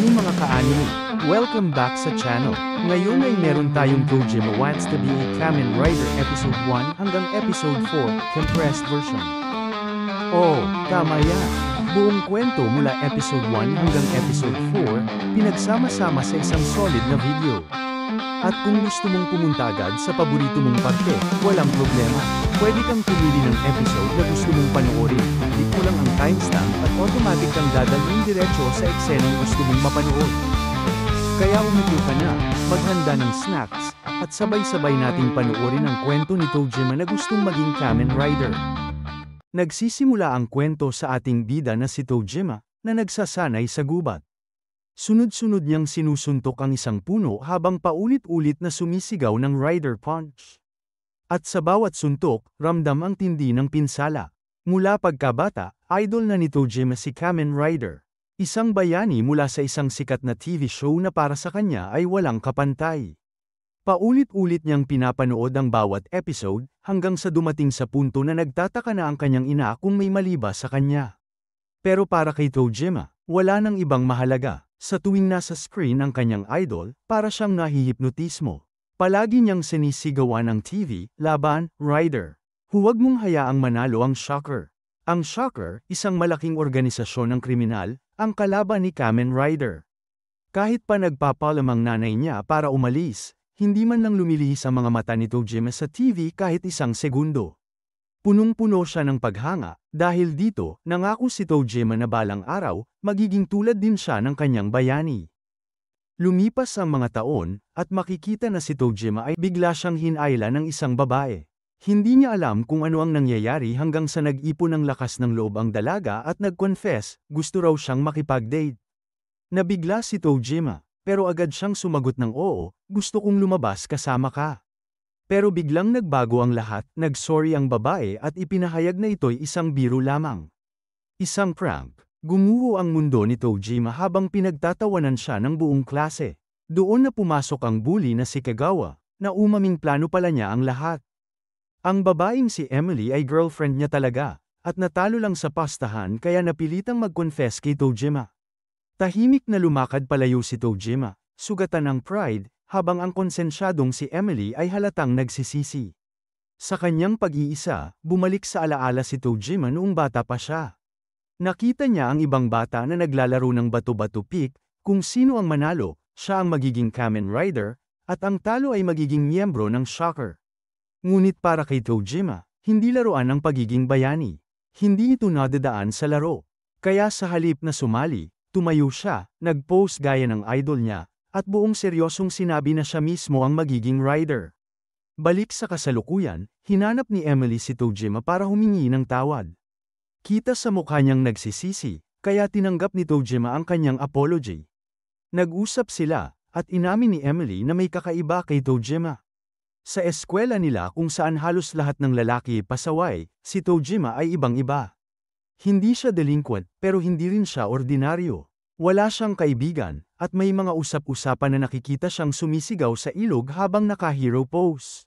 Hello mga ka-anime! Welcome back sa channel. Ngayon ay meron tayong Dojima Wants to be a Kamen Rider Episode 1 hanggang Episode 4, compressed version. Oh, tama yan! Buong kwento mula Episode 1 hanggang Episode 4, pinagsama-sama sa isang solid na video. At kung gusto mong pumunta agad sa paborito mong parte, walang problema. Pwede kang pumili ng episode na gusto mong panoorin. Click mo lang ang timestamp at automatic kang dadalhin diretso sa eksenang gusto mong mapanood. Kaya umupo ka na, maghanda ng snacks, at sabay-sabay nating panoorin ang kwento ni Dojima na gustong maging Kamen Rider. Nagsisimula ang kwento sa ating bida na si Dojima, na nagsasanay sa gubat. Sunod-sunod niyang sinusuntok ang isang puno habang paulit-ulit na sumisigaw ng Rider Punch. At sa bawat suntok, ramdam ang tindi ng pinsala. Mula pagkabata, idol na ni Dojima si Kamen Rider. Isang bayani mula sa isang sikat na TV show na para sa kanya ay walang kapantay. Paulit-ulit niyang pinapanood ang bawat episode, hanggang sa dumating sa punto na nagtataka na ang kanyang ina kung may mali ba sa kanya. Pero para kay Dojima, wala nang ibang mahalaga. Sa tuwing nasa screen ang kanyang idol, para siyang nahihipnotismo. Palagi niyang sinisigawan ang TV, laban, Rider. Huwag mong hayaang manalo ang Shocker. Ang Shocker, isang malaking organisasyon ng kriminal, ang kalaban ni Kamen Rider. Kahit pa nagpapalamang nanay niya para umalis, hindi man lang lumilihis ang mga mata ni Dojima sa TV kahit isang segundo. Punong-puno siya ng paghanga, dahil dito, nangako si Dojima na balang araw, magiging tulad din siya ng kanyang bayani. Lumipas ang mga taon, at makikita na si Dojima ay bigla siyang hinayla ng isang babae. Hindi niya alam kung ano ang nangyayari hanggang sa nag-ipon ng lakas ng loob ang dalaga at nag-confess, gusto raw siyang makipag-date. Nabigla si Dojima, pero agad siyang sumagot ng oo, gusto kong lumabas kasama ka. Pero biglang nagbago ang lahat, nag-sorry ang babae at ipinahayag na ito'y isang biro lamang. Isang prank. Gumuho ang mundo ni Dojima habang pinagtatawanan siya ng buong klase. Doon na pumasok ang bully na si Kagawa, na umaming plano pala niya ang lahat. Ang babaeng si Emily ay girlfriend niya talaga, at natalo lang sa pastahan kaya napilitang mag-confess kay Dojima. Tahimik na lumakad palayo si Dojima, sugatan ng pride, habang ang konsensyadong si Emily ay halatang nagsisisi. Sa kanyang pag-iisa, bumalik sa alaala si Dojima noong bata pa siya. Nakita niya ang ibang bata na naglalaro ng bato-bato pick, kung sino ang manalo, siya ang magiging Kamen Rider, at ang talo ay magiging miyembro ng Shocker. Ngunit para kay Dojima, hindi laruan ang pagiging bayani. Hindi ito nadadaan sa laro. Kaya sa halip na sumali, tumayo siya, nag-pose gaya ng idol niya, at buong seryosong sinabi na siya mismo ang magiging rider. Balik sa kasalukuyan, hinanap ni Emily si Dojima para humingi ng tawad. Kita sa mukha niyang nagsisisi, kaya tinanggap ni Dojima ang kanyang apology. Nag-usap sila, at inamin ni Emily na may kakaiba kay Dojima. Sa eskwela nila kung saan halos lahat ng lalaki pasaway, si Dojima ay ibang-iba. Hindi siya delinquent, pero hindi rin siya ordinaryo. Wala siyang kaibigan, at may mga usap-usapan na nakikita siyang sumisigaw sa ilog habang naka-hero pose.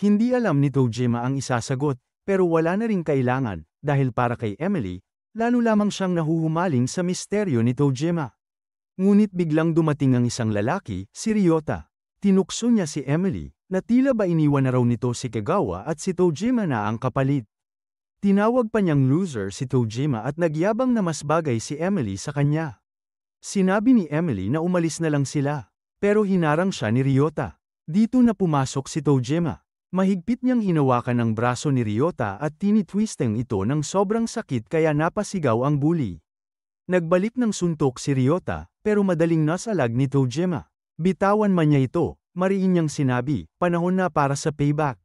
Hindi alam ni Dojima ang isasagot, pero wala na ring kailangan, dahil para kay Emily, lalo lamang siyang nahuhumaling sa misteryo ni Dojima. Ngunit biglang dumating ang isang lalaki, si Ryota. Tinukso niya si Emily, na tila ba iniwan na raw nito si Kagawa at si Dojima na ang kapalit. Tinawag pa niyang loser si Dojima at nagyabang na mas bagay si Emily sa kanya. Sinabi ni Emily na umalis na lang sila, pero hinarang siya ni Ryota. Dito na pumasok si Dojima. Mahigpit niyang hinawakan ang braso ni Ryota at tinitwisteng ito ng sobrang sakit kaya napasigaw ang bully. Nagbalik ng suntok si Ryota, pero madaling nasalag ni Dojima. Bitawan man niya ito, mariin niyang sinabi, panahon na para sa payback.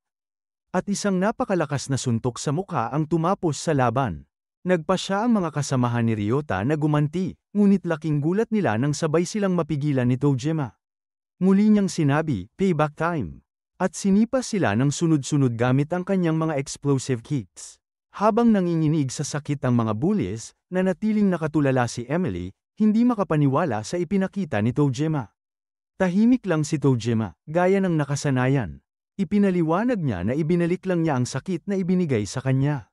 At isang napakalakas na suntok sa mukha ang tumapos sa laban. Nagpa siya ang mga kasamahan ni Ryota na gumanti, ngunit laking gulat nila nang sabay silang mapigilan ni Dojima. Muli niyang sinabi, payback time. At sinipa sila ng sunod-sunod gamit ang kanyang mga explosive kicks. Habang nanginginig sa sakit ang mga bullies, nanatiling nakatulala si Emily, hindi makapaniwala sa ipinakita ni Dojima. Tahimik lang si Dojima, gaya ng nakasanayan. Ipinaliwanag niya na ibinalik lang niya ang sakit na ibinigay sa kanya.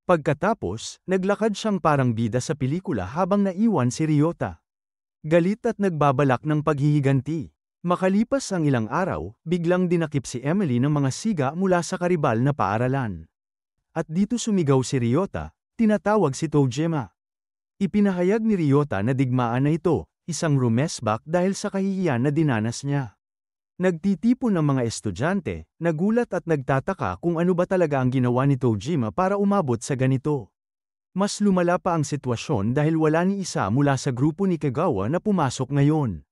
Pagkatapos, naglakad siyang parang bida sa pelikula habang naiwan si Ryota. galit at nagbabalak ng paghihiganti. Makalipas ang ilang araw, biglang dinakip si Emily ng mga siga mula sa karibal na paaralan. At dito sumigaw si Ryota, tinatawag si Tojima. Ipinahayag ni Ryota na digmaan na ito, isang rumesbak dahil sa kahihiyan na dinanas niya. Nagtitipon ng mga estudyante, nagulat at nagtataka kung ano ba talaga ang ginawa ni Tojima para umabot sa ganito. Mas lumala pa ang sitwasyon dahil wala ni isa mula sa grupo ni Kagawa na pumasok ngayon.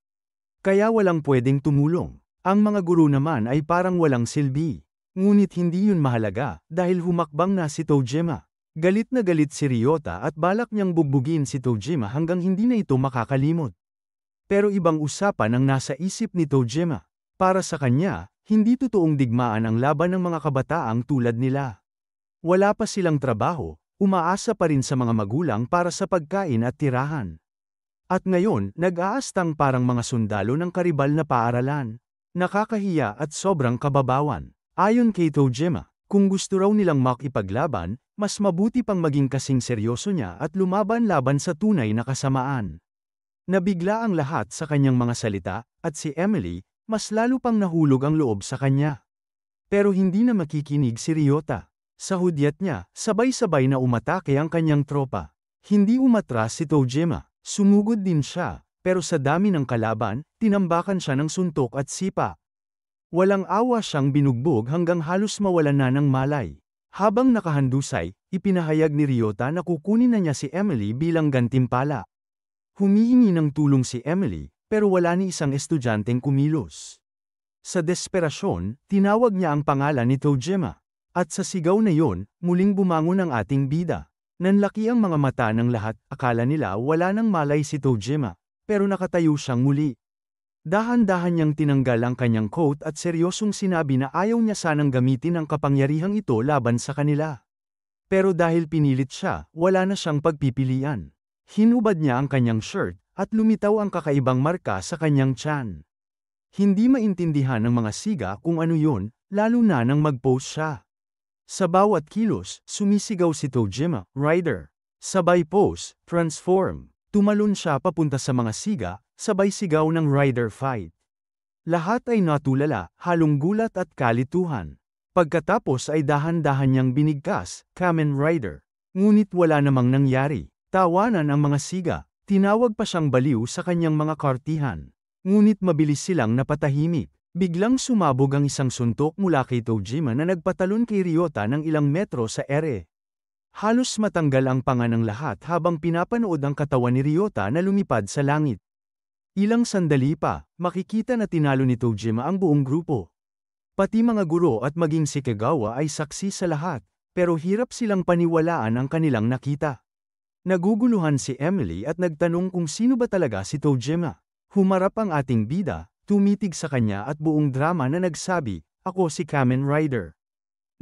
Kaya walang pwedeng tumulong. Ang mga guro naman ay parang walang silbi. Ngunit hindi yun mahalaga dahil humakbang na si Tojima. Galit na galit si Ryota at balak niyang bugbugin si Tojima hanggang hindi na ito makakalimot. Pero ibang usapan ang nasa isip ni Tojima. Para sa kanya, hindi totoong digmaan ang laban ng mga kabataang tulad nila. Wala pa silang trabaho, umaasa pa rin sa mga magulang para sa pagkain at tirahan. At ngayon, nag-aastang parang mga sundalo ng karibal na paaralan. Nakakahiya at sobrang kababawan. Ayon kay Tojima, kung gusto raw nilang makipaglaban, mas mabuti pang maging kasing seryoso niya at lumaban-laban sa tunay na kasamaan. Nabigla ang lahat sa kanyang mga salita, at si Emily, mas lalo pang nahulog ang loob sa kanya. Pero hindi na makikinig si Ryota. Sa hudyat niya, sabay-sabay na umatake ang kanyang tropa. Hindi umatras si Tojima. Sumugod din siya, pero sa dami ng kalaban, tinambakan siya ng suntok at sipa. Walang awa siyang binugbog hanggang halos mawalan na ng malay. Habang nakahandusay, ipinahayag ni Ryota na kukunin na niya si Emily bilang gantimpala. Humihingi ng tulong si Emily, pero wala ni isang estudyanteng kumilos. Sa desperasyon, tinawag niya ang pangalan ni Tojima. At sa sigaw na yon, muling bumangon ang ating bida. Nanlaki ang mga mata ng lahat, akala nila wala nang malay si Tojima, pero nakatayo siyang muli. Dahan-dahan niyang tinanggal ang kanyang coat at seryosong sinabi na ayaw niya sanang gamitin ang kapangyarihang ito laban sa kanila. Pero dahil pinilit siya, wala na siyang pagpipilian. Hinubad niya ang kanyang shirt, at lumitaw ang kakaibang marka sa kanyang tiyan. Hindi maintindihan ng mga siga kung ano yun, lalo na nang mag-pose siya. Sa bawat kilos, sumisigaw si Tojima, Rider. Sabay pose, transform. Tumalon siya papunta sa mga siga, sabay sigaw ng Rider fight. Lahat ay natulala, halong gulat at kalituhan. Pagkatapos ay dahan-dahan niyang binigkas, Kamen Rider. Ngunit wala namang nangyari. Tawanan ang mga siga. Tinawag pa siyang baliw sa kanyang mga kartihan. Ngunit mabilis silang napatahimik. Biglang sumabog ang isang suntok mula kay Tojima na nagpatalon kay Ryota ng ilang metro sa ere. Halos matanggal ang panga ng lahat habang pinapanood ang katawan ni Ryota na lumipad sa langit. Ilang sandali pa, makikita na tinalo ni Tojima ang buong grupo. Pati mga guro at maging si Kagawa ay saksi sa lahat, pero hirap silang paniwalaan ang kanilang nakita. Naguguluhan si Emily at nagtanong kung sino ba talaga si Tojima. Humarap ang ating bida, tumitig sa kanya at buong drama na nagsabi, "Ako si Kamen Rider."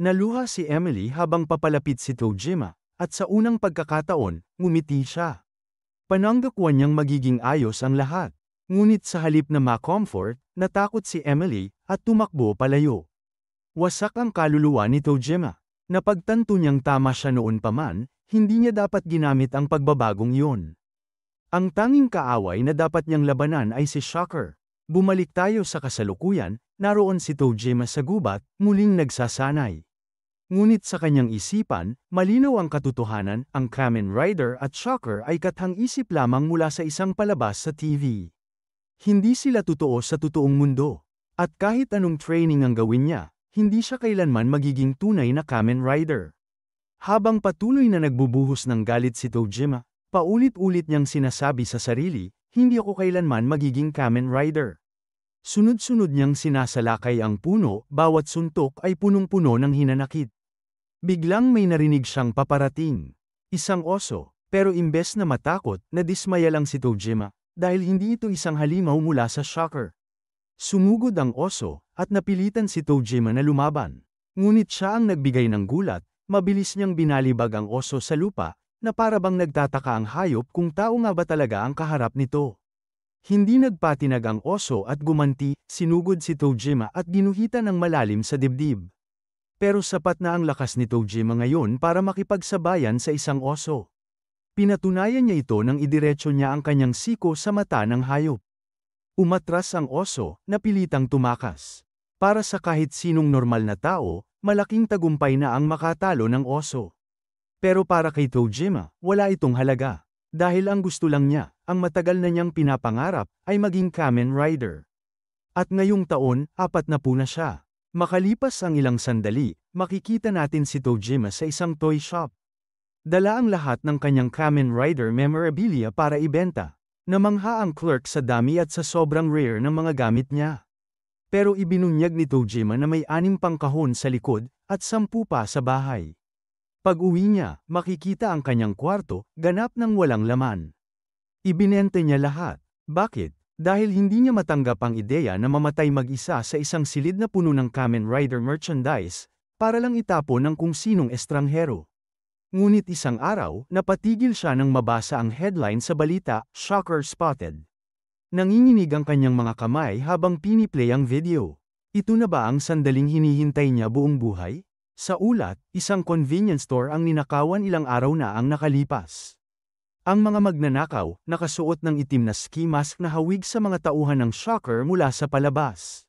Naluha si Emily habang papalapit si Tojima, at sa unang pagkakataon, ngumiti siya. Pananggakwan niyang magiging ayos ang lahat. Ngunit sa halip na ma-comfort, natakot si Emily, at tumakbo palayo. Wasak ang kaluluwa ni Tojima. Napagtanto niyang tama siya noon pa man, hindi niya dapat ginamit ang pagbabagong iyon. Ang tanging kaaway na dapat niyang labanan ay si Shocker. Bumalik tayo sa kasalukuyan, naroon si Tojima sa gubat, muling nagsasanay. Ngunit sa kanyang isipan, malinaw ang katotohanan, ang Kamen Rider at Shocker ay kathang-isip lamang mula sa isang palabas sa TV. Hindi sila totoo sa totoong mundo. At kahit anong training ang gawin niya, hindi siya kailanman magiging tunay na Kamen Rider. Habang patuloy na nagbubuhos ng galit si Tojima, paulit-ulit niyang sinasabi sa sarili, "Hindi ako kailanman magiging Kamen Rider." Sunod-sunod niyang sinasalakay ang puno, bawat suntok ay punong-puno ng hinanakit. Biglang may narinig siyang paparating. Isang oso, pero imbes na matakot, nadismaya lang si Tojima, dahil hindi ito isang halimaw mula sa Shocker. Sumugod ang oso, at napilitan si Tojima na lumaban. Ngunit siya ang nagbigay ng gulat, mabilis niyang binalibag ang oso sa lupa, na para bang nagtataka ang hayop kung tao nga ba talaga ang kaharap nito. Hindi nagpatinag ang oso at gumanti, sinugod si Tojima at ginuhitan ng malalim sa dibdib. Pero sapat na ang lakas ni Tojima ngayon para makipagsabayan sa isang oso. Pinatunayan niya ito nang idiretso niya ang kanyang siko sa mata ng hayop. Umatras ang oso, napilitang tumakas. Para sa kahit sinong normal na tao, malaking tagumpay na ang makatalo ng oso. Pero para kay Tojima, wala itong halaga. Dahil ang gusto lang niya, ang matagal na niyang pinapangarap, ay maging Kamen Rider. At ngayong taon, 40 na siya. Makalipas ang ilang sandali, makikita natin si Tojima sa isang toy shop. Dala ang lahat ng kanyang Kamen Rider memorabilia para ibenta. Namangha ang clerk sa dami at sa sobrang rare ng mga gamit niya. Pero ibinunyag ni Tojima na may 6 pang kahon sa likod, at 10 pa sa bahay. Pag-uwi niya, makikita ang kanyang kwarto, ganap ng walang laman. Ibinente niya lahat. Bakit? Dahil hindi niya matanggap ang ideya na mamatay mag-isa sa isang silid na puno ng Kamen Rider merchandise, para lang itapon ng kung sinong estranghero. Ngunit isang araw, napatigil siya nang mabasa ang headline sa balita, "Shocker Spotted." Nanginginig ang kanyang mga kamay habang piniplay ang video. Ito na ba ang sandaling hinihintay niya buong buhay? Sa ulat, isang convenience store ang ninakawan ilang araw na ang nakalipas. Ang mga magnanakaw, nakasuot ng itim na ski mask na hawig sa mga tauhan ng shocker mula sa palabas.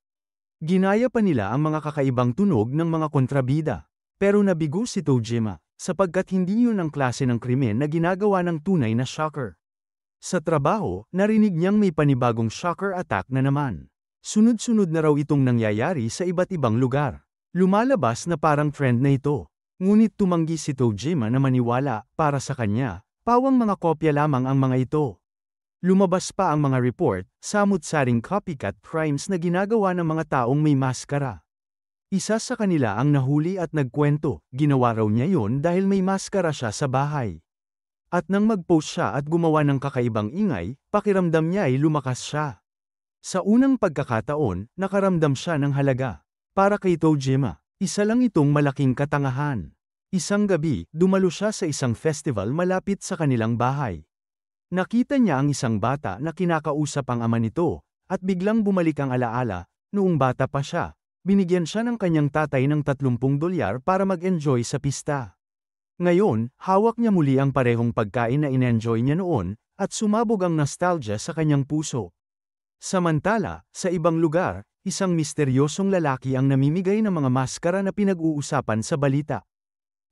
Ginaya pa nila ang mga kakaibang tunog ng mga kontrabida. Pero nabigo si Tojima, sapagkat hindi yun ang klase ng krimen na ginagawa ng tunay na shocker. Sa trabaho, narinig niyang may panibagong shocker attack na naman. Sunod-sunod na raw itong nangyayari sa iba't ibang lugar. Lumalabas na parang trend na ito. Ngunit tumanggi si Tojima na maniwala, para sa kanya, pawang mga kopya lamang ang mga ito. Lumabas pa ang mga report, samut-saring copycat crimes na ginagawa ng mga taong may maskara. Isa sa kanila ang nahuli at nagkwento, ginawa raw niya yon dahil may maskara siya sa bahay. At nang mag-post siya at gumawa ng kakaibang ingay, pakiramdam niya ay lumakas siya. Sa unang pagkakataon, nakaramdam siya ng halaga. Para kay Tojima, isa lang itong malaking katangahan. Isang gabi, dumalo siya sa isang festival malapit sa kanilang bahay. Nakita niya ang isang bata na kinakausap ang ama nito, at biglang bumalik ang alaala, noong bata pa siya. Binigyan siya ng kanyang tatay ng $30 para mag-enjoy sa pista. Ngayon, hawak niya muli ang parehong pagkain na in-enjoy niya noon, at sumabog ang nostalgia sa kanyang puso. Samantala, sa ibang lugar, isang misteryosong lalaki ang namimigay ng mga maskara na pinag-uusapan sa balita.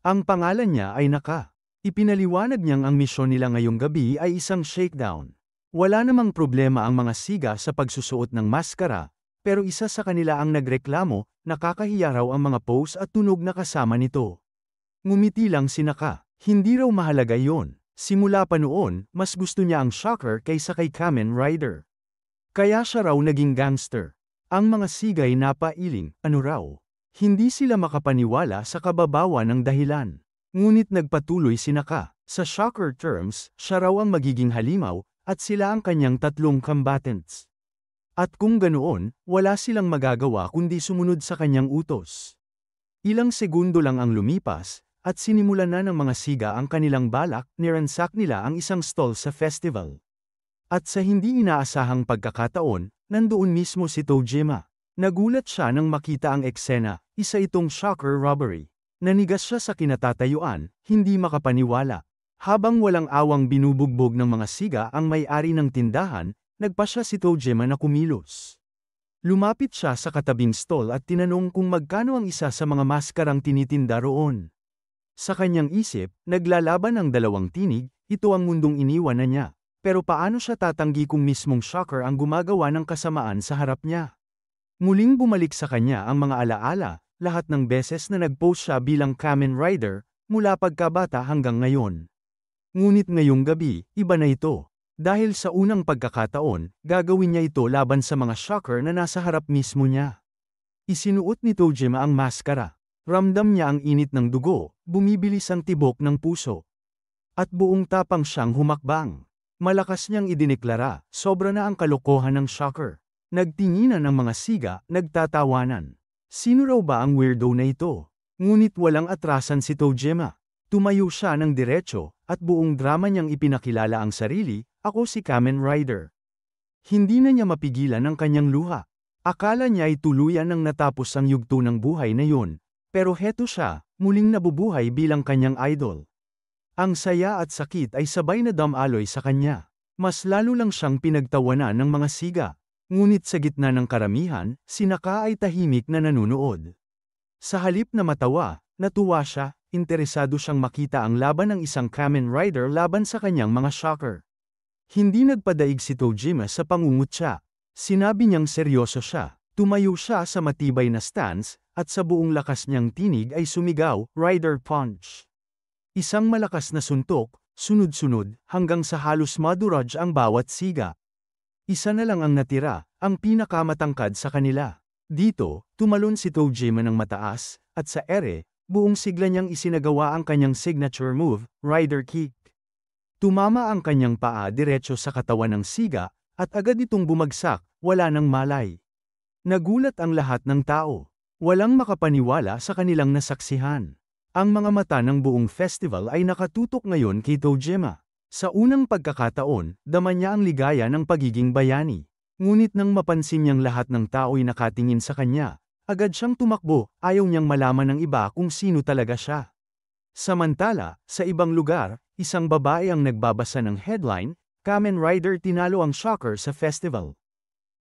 Ang pangalan niya ay Naka. Ipinaliwanag niyang ang misyon nila ngayong gabi ay isang shakedown. Wala namang problema ang mga siga sa pagsusuot ng maskara, pero isa sa kanila ang nagreklamo, nakakahiya raw ang mga pose at tunog na kasama nito. Ngumiti lang si Naka, hindi raw mahalaga yon. Simula pa noon, mas gusto niya ang shocker kaysa kay Kamen Rider. Kaya siya raw naging gangster. Ang mga sigay napailing, ano raw? Hindi sila makapaniwala sa kababawan ng dahilan. Ngunit nagpatuloy si Naka, sa shocker terms, siya raw ang magiging halimaw, at sila ang kanyang 3 combatants. At kung ganoon, wala silang magagawa kundi sumunod sa kanyang utos. Ilang segundo lang ang lumipas, at sinimulan na ng mga siga ang kanilang balak, niransak nila ang isang stall sa festival. At sa hindi inaasahang pagkakataon, nandoon mismo si Tojima. Nagulat siya nang makita ang eksena, isa itong shocker robbery. Nanigas siya sa kinatatayuan, hindi makapaniwala. Habang walang awang binubugbog ng mga siga ang may-ari ng tindahan, nagpasya si Tojima na kumilos. Lumapit siya sa katabing stall at tinanong kung magkano ang isa sa mga maskarang tinitinda roon. Sa kanyang isip, naglalaban ang dalawang tinig, ito ang mundong iniwan na niya. Pero paano siya tatanggi kung mismong shocker ang gumagawa ng kasamaan sa harap niya? Muling bumalik sa kanya ang mga alaala, lahat ng beses na nag-post siya bilang Kamen Rider, mula pagkabata hanggang ngayon. Ngunit ngayong gabi, iba na ito. Dahil sa unang pagkakataon, gagawin niya ito laban sa mga shocker na nasa harap mismo niya. Isinuot ni Tojima ang maskara. Ramdam niya ang init ng dugo, bumibilis ang tibok ng puso. At buong tapang siyang humakbang. Malakas niyang idineklara, sobra na ang kalokohan ng shocker. Nagtinginan ang mga siga, nagtatawanan. Sino raw ba ang weirdo na ito? Ngunit walang atrasan si Tojima. Tumayo siya ng diretso, at buong drama niyang ipinakilala ang sarili, ako si Kamen Rider. Hindi na niya mapigilan ang kanyang luha. Akala niya ay tuluyan nang natapos ang yugto ng buhay na yun. Pero heto siya, muling nabubuhay bilang kanyang idol. Ang saya at sakit ay sabay na damaloy sa kanya. Mas lalo lang siyang pinagtawanan ng mga siga. Ngunit sa gitna ng karamihan, si Naka ay tahimik na nanunood. Sa halip na matawa, natuwa siya, interesado siyang makita ang laban ng isang Kamen Rider laban sa kanyang mga shocker. Hindi nagpadaig si Tojima sa pangungutya. Sinabi niyang seryoso siya. Tumayo siya sa matibay na stance, at sa buong lakas niyang tinig ay sumigaw, Rider Punch. Isang malakas na suntok, sunod-sunod, hanggang sa halos maduraj ang bawat siga. Isa na lang ang natira, ang pinakamatangkad sa kanila. Dito, tumalon si Tojima ng mataas, at sa ere, buong sigla niyang isinagawa ang kanyang signature move, Rider Kick. Tumama ang kanyang paa diretso sa katawan ng siga, at agad itong bumagsak, wala nang malay. Nagulat ang lahat ng tao. Walang makapaniwala sa kanilang nasaksihan. Ang mga mata ng buong festival ay nakatutok ngayon kay Tojima. Sa unang pagkakataon, dama niya ang ligaya ng pagiging bayani. Ngunit nang mapansin niyang lahat ng tao'y nakatingin sa kanya, agad siyang tumakbo, ayaw niyang malaman ng iba kung sino talaga siya. Samantala, sa ibang lugar, isang babae ang nagbabasa ng headline, Kamen Rider tinalo ang shocker sa festival.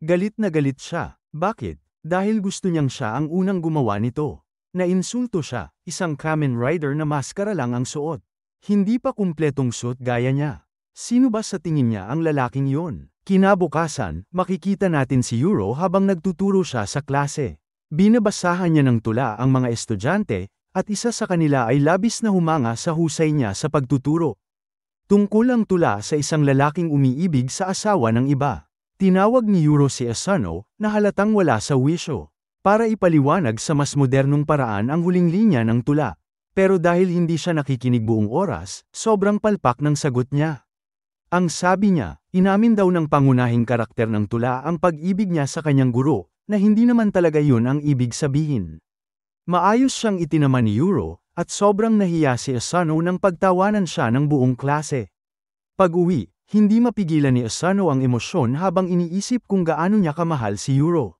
Galit na galit siya. Bakit? Dahil gusto niyang siya ang unang gumawa nito. Nainsulto siya, isang Kamen Rider na maskara lang ang suot. Hindi pa kumpletong suit gaya niya. Sino ba sa tingin niya ang lalaking yun? Kinabukasan, makikita natin si Yuro habang nagtuturo siya sa klase. Binabasahan niya ng tula ang mga estudyante, at isa sa kanila ay labis na humanga sa husay niya sa pagtuturo. Tungkol ang tula sa isang lalaking umiibig sa asawa ng iba. Tinawag ni Yuro si Asano, na halatang wala sa wisyo, para ipaliwanag sa mas modernong paraan ang huling linya ng tula. Pero dahil hindi siya nakikinig buong oras, sobrang palpak ng sagot niya. Ang sabi niya, inamin daw ng pangunahing karakter ng tula ang pag-ibig niya sa kanyang guro, na hindi naman talaga yun ang ibig sabihin. Maayos siyang itinaman ni Yuro, at sobrang nahiya si Asano nang pagtawanan siya ng buong klase. Pag-uwi, hindi mapigilan ni Asano ang emosyon habang iniisip kung gaano niya kamahal si Yuro.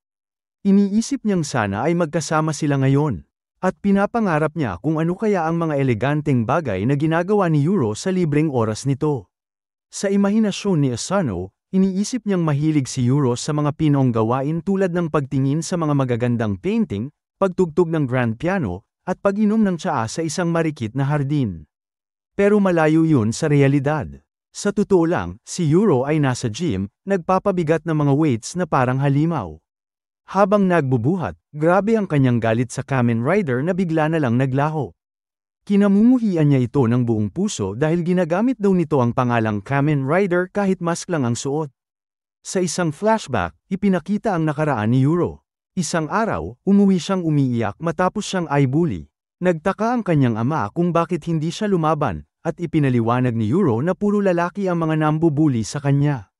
Iniisip niyang sana ay magkasama sila ngayon. At pinapangarap niya kung ano kaya ang mga eleganteng bagay na ginagawa ni Yuro sa libreng oras nito. Sa imahinasyon ni Asano, iniisip niyang mahilig si Yuro sa mga pinong gawain tulad ng pagtingin sa mga magagandang painting, pagtugtog ng grand piano, at pag-inom ng tsaa sa isang marikit na hardin. Pero malayo yun sa realidad. Sa totoo lang, si Yuro ay nasa gym, nagpapabigat ng mga weights na parang halimaw. Habang nagbubuhat, grabe ang kanyang galit sa Kamen Rider na bigla na lang naglaho. Kinamumuhian niya ito ng buong puso dahil ginagamit daw nito ang pangalang Kamen Rider kahit mask lang ang suot. Sa isang flashback, ipinakita ang nakaraan ni Yuro. Isang araw, umuwi siyang umiiyak matapos siyang i-bully. Nagtaka ang kanyang ama kung bakit hindi siya lumaban, at ipinaliwanag ni Yuro na puro lalaki ang mga nambubuli sa kanya.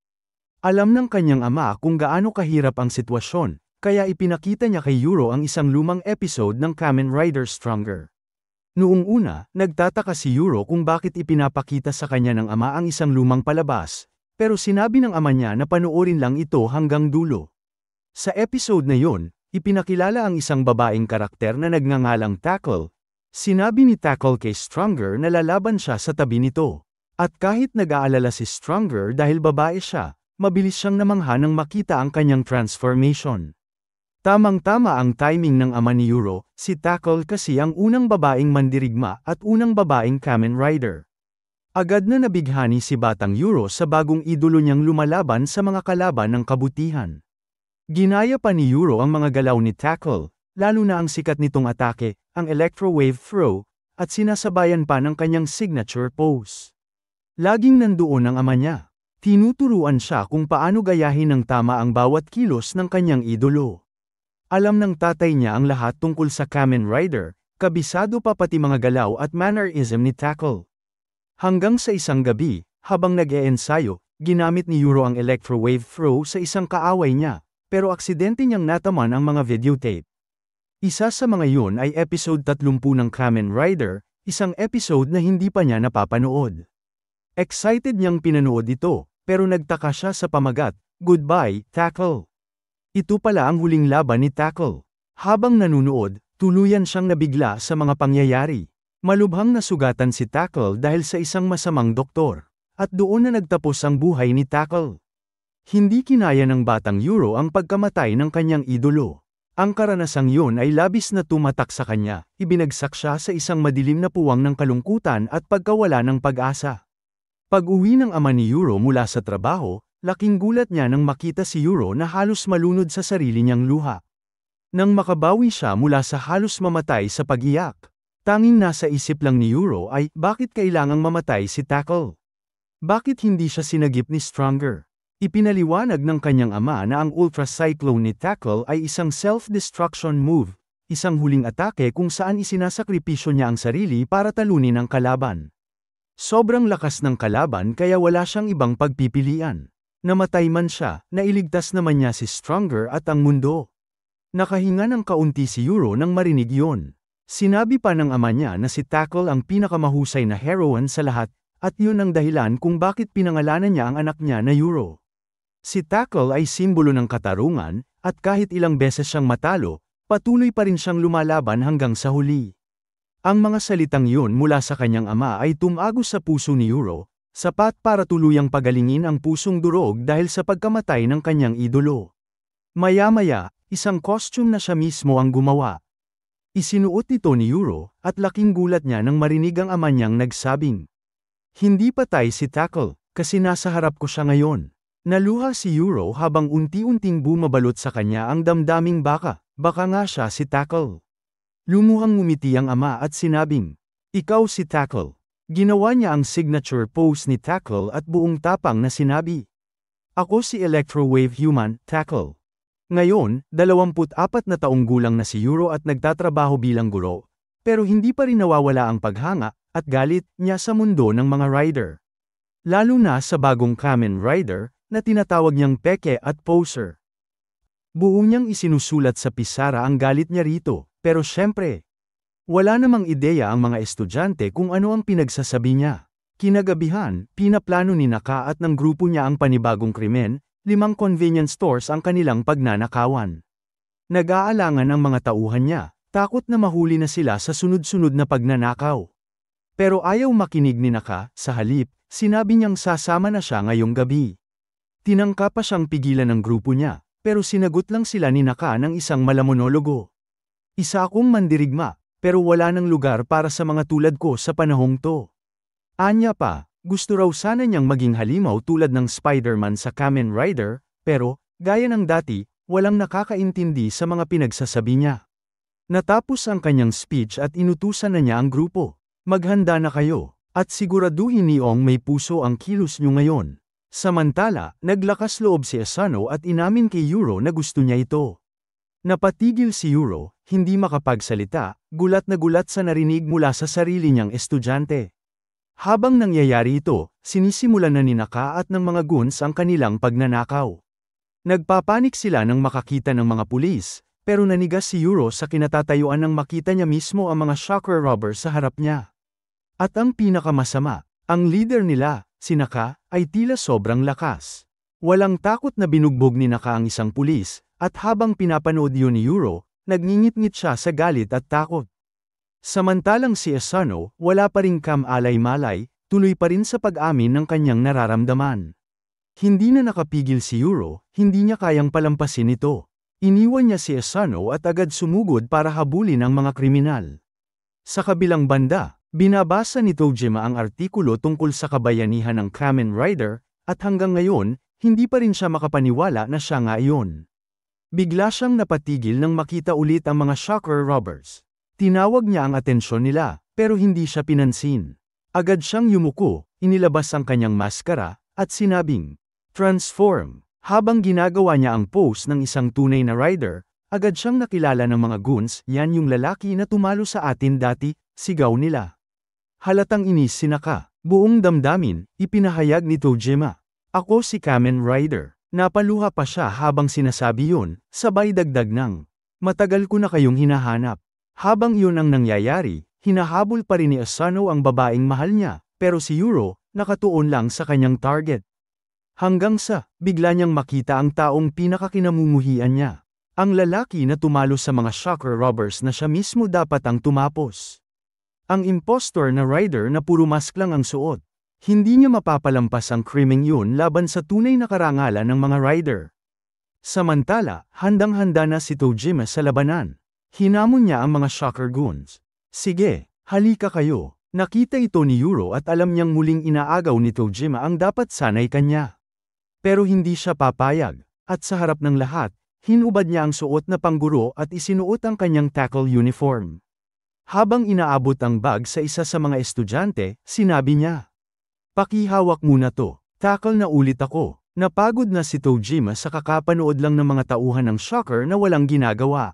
Alam ng kanyang ama kung gaano kahirap ang sitwasyon, kaya ipinakita niya kay Yuro ang isang lumang episode ng Kamen Rider Stronger. Noong una, nagtataka si Yuro kung bakit ipinapakita sa kanya ng ama ang isang lumang palabas, pero sinabi ng ama niya na panoorin lang ito hanggang dulo. Sa episode na yon, ipinakilala ang isang babaeng karakter na nagngangalang Tackle. Sinabi ni Tackle kay Stronger na lalaban siya sa tabi nito. At kahit nag-aalala si Stronger dahil babae siya, mabilis siyang namangha nang makita ang kanyang transformation. Tamang-tama ang timing ng ama ni Yuro, si Tackle kasi ang unang babaeng mandirigma at unang babaeng Kamen Rider. Agad na nabighani si Batang Yuro sa bagong idolo niyang lumalaban sa mga kalaban ng kabutihan. Ginaya pa ni Yuro ang mga galaw ni Tackle, lalo na ang sikat nitong atake, ang electro-wave throw, at sinasabayan pa ng kanyang signature pose. Laging nandoon ang ama niya. Tinuturuan siya kung paano gayahin ng tama ang bawat kilos ng kanyang idolo. Alam ng tatay niya ang lahat tungkol sa Kamen Rider, kabisado pa pati mga galaw at mannerism ni Tackle. Hanggang sa isang gabi, habang nag-e-ensayo, ginamit ni Yuro ang electro-wave throw sa isang kaaway niya, pero aksidente niyang nataman ang mga videotape. Isa sa mga yun ay episode 30 ng Kamen Rider, isang episode na hindi pa niya napapanood. Excited niyang pinanood ito, pero nagtaka siya sa pamagat, "Goodbye, Tackle." Ito pala ang huling laban ni Tackle. Habang nanunood, tuluyan siyang nabigla sa mga pangyayari. Malubhang nasugatan si Tackle dahil sa isang masamang doktor. At doon na nagtapos ang buhay ni Tackle. Hindi kinaya ng batang Euro ang pagkamatay ng kanyang idolo. Ang karanasang yun ay labis na tumatak sa kanya, ibinagsak siya sa isang madilim na puwang ng kalungkutan at pagkawala ng pag-asa. Pag-uwi ng ama ni Euro mula sa trabaho, laking gulat niya nang makita si Euro na halos malunod sa sarili niyang luha. Nang makabawi siya mula sa halos mamatay sa pag-iyak, tanging nasa isip lang ni Euro ay, bakit kailangang mamatay si Tackle? Bakit hindi siya sinagip ni Stronger? Ipinaliwanag ng kanyang ama na ang Ultra Cyclone ni Tackle ay isang self-destruction move, isang huling atake kung saan isinasakripisyo niya ang sarili para talunin ang kalaban. Sobrang lakas ng kalaban kaya wala siyang ibang pagpipilian. Namatay man siya, nailigtas naman niya si Stronger at ang mundo. Nakahinga ng kaunti si Euro nang marinig yon. Sinabi pa ng ama niya na si Tackle ang pinakamahusay na heroine sa lahat, at yun ang dahilan kung bakit pinangalanan niya ang anak niya na Euro. Si Tackle ay simbolo ng katarungan, at kahit ilang beses siyang matalo, patuloy pa rin siyang lumalaban hanggang sa huli. Ang mga salitang yun mula sa kanyang ama ay tumagos sa puso ni Euro, sapat para tuluyang pagalingin ang pusong durog dahil sa pagkamatay ng kanyang idolo. Maya-maya, isang costume na siya mismo ang gumawa. Isinuot ito ni Euro, at laking gulat niya nang marinig ang ama niyang nagsabing, "Hindi patay si Tackle, kasi nasa harap ko siya ngayon." Naluha si Euro habang unti-unting bumabalot sa kanya ang damdaming baka nga siya si Tackle. Lumuhang ngumiti ang ama at sinabing, "Ikaw si Tackle." Ginawa niya ang signature pose ni Tackle at buong tapang na sinabi, "Ako si Electro-Wave Human, Tackle." Ngayon, 24 na taong gulang na si Euro at nagtatrabaho bilang guro, pero hindi pa rin nawawala ang paghanga at galit niya sa mundo ng mga rider. Lalo na sa bagong Kamen Rider, na tinatawag niyang peke at poser. Buo niyang isinusulat sa pisara ang galit niya rito, pero syempre, wala namang ideya ang mga estudyante kung ano ang pinagsasabi niya. Kinagabihan, pinaplano ni Naka at ng grupo niya ang panibagong krimen, 5 convenience stores ang kanilang pagnanakawan. Nag-aalangan ang mga tauhan niya, takot na mahuli na sila sa sunod-sunod na pagnanakaw. Pero ayaw makinig ni Naka, sa halip, sinabi niyang sasama na siya ngayong gabi. Tinangka pa siyang pigilan ng grupo niya, pero sinagot lang sila ni Naka ng isang malamonologo. "Isa akong mandirigma, pero wala nang lugar para sa mga tulad ko sa panahong to." Anya pa, gusto raw sana niyang maging halimaw tulad ng Spider-Man sa Kamen Rider, pero, gaya ng dati, walang nakakaintindi sa mga pinagsasabi niya. Natapos ang kanyang speech at inutusan na niya ang grupo. "Maghanda na kayo, at siguraduhin niong may puso ang kilos niyo ngayon." Samantala, naglakas loob si Asano at inamin kay Euro na gusto niya ito. Napatigil si Euro, hindi makapagsalita, gulat na gulat sa narinig mula sa sarili niyang estudyante. Habang nangyayari ito, sinisimulan na ni Naka at ng mga goons ang kanilang pagnanakaw. Nagpapanik sila nang makakita ng mga pulis, pero nanigas si Euro sa kinatatayuan nang makita niya mismo ang mga shocker robbers sa harap niya. At ang pinakamasama, ang leader nila, si Naka, ay tila sobrang lakas. Walang takot na binugbog ni Naka ang isang pulis, at habang pinapanood yun ni Euro, nagngingit-ngit siya sa galit at takot. Samantalang si Asano, wala pa ring kam-alay-malay, tuloy pa rin sa pag-amin ng kanyang nararamdaman. Hindi na nakapigil si Euro, hindi niya kayang palampasin ito. Iniwan niya si Asano at agad sumugod para habulin ang mga kriminal. Sa kabilang banda, binabasa ni Tojima ang artikulo tungkol sa kabayanihan ng Kamen Rider, at hanggang ngayon, hindi pa rin siya makapaniwala na siya nga iyon. Bigla siyang napatigil nang makita ulit ang mga shocker robbers. Tinawag niya ang atensyon nila, pero hindi siya pinansin. Agad siyang yumuko, inilabas ang kanyang maskara, at sinabing, "Transform." Habang ginagawa niya ang pose ng isang tunay na rider, agad siyang nakilala ng mga goons, "Yan yung lalaki na tumalo sa atin dati," sigaw nila. Halatang inis si Naka. Buong damdamin, ipinahayag ni Tojima, "Ako si Kamen Rider." Napaluha pa siya habang sinasabi yun, sabay dagdag ng, "Matagal ko na kayong hinahanap." Habang yun ang nangyayari, hinahabol pa rin ni Asano ang babaeng mahal niya, pero si Euro, nakatuon lang sa kanyang target. Hanggang sa, bigla niyang makita ang taong pinakakinamumuhian niya. Ang lalaki na tumalo sa mga shocker robbers na siya mismo dapat ang tumapos. Ang impostor na rider na puro mask lang ang suot. Hindi niya mapapalampas ang krimeng yun laban sa tunay na karangalan ng mga rider. Samantala, handang-handa na si Tojima sa labanan. Hinamon niya ang mga shocker goons. Sige, halika kayo. Nakita ito ni Yuro at alam niyang muling inaagaw ni Tojima ang dapat sanay kanya. Pero hindi siya papayag, at sa harap ng lahat, hinubad niya ang suot na pangguro at isinuot ang kanyang tackle uniform. Habang inaabot ang bag sa isa sa mga estudyante, sinabi niya, "Pakihawak muna to, tackle na ulit ako." Napagod na si Tojima sa kakapanood lang ng mga tauhan ng shocker na walang ginagawa.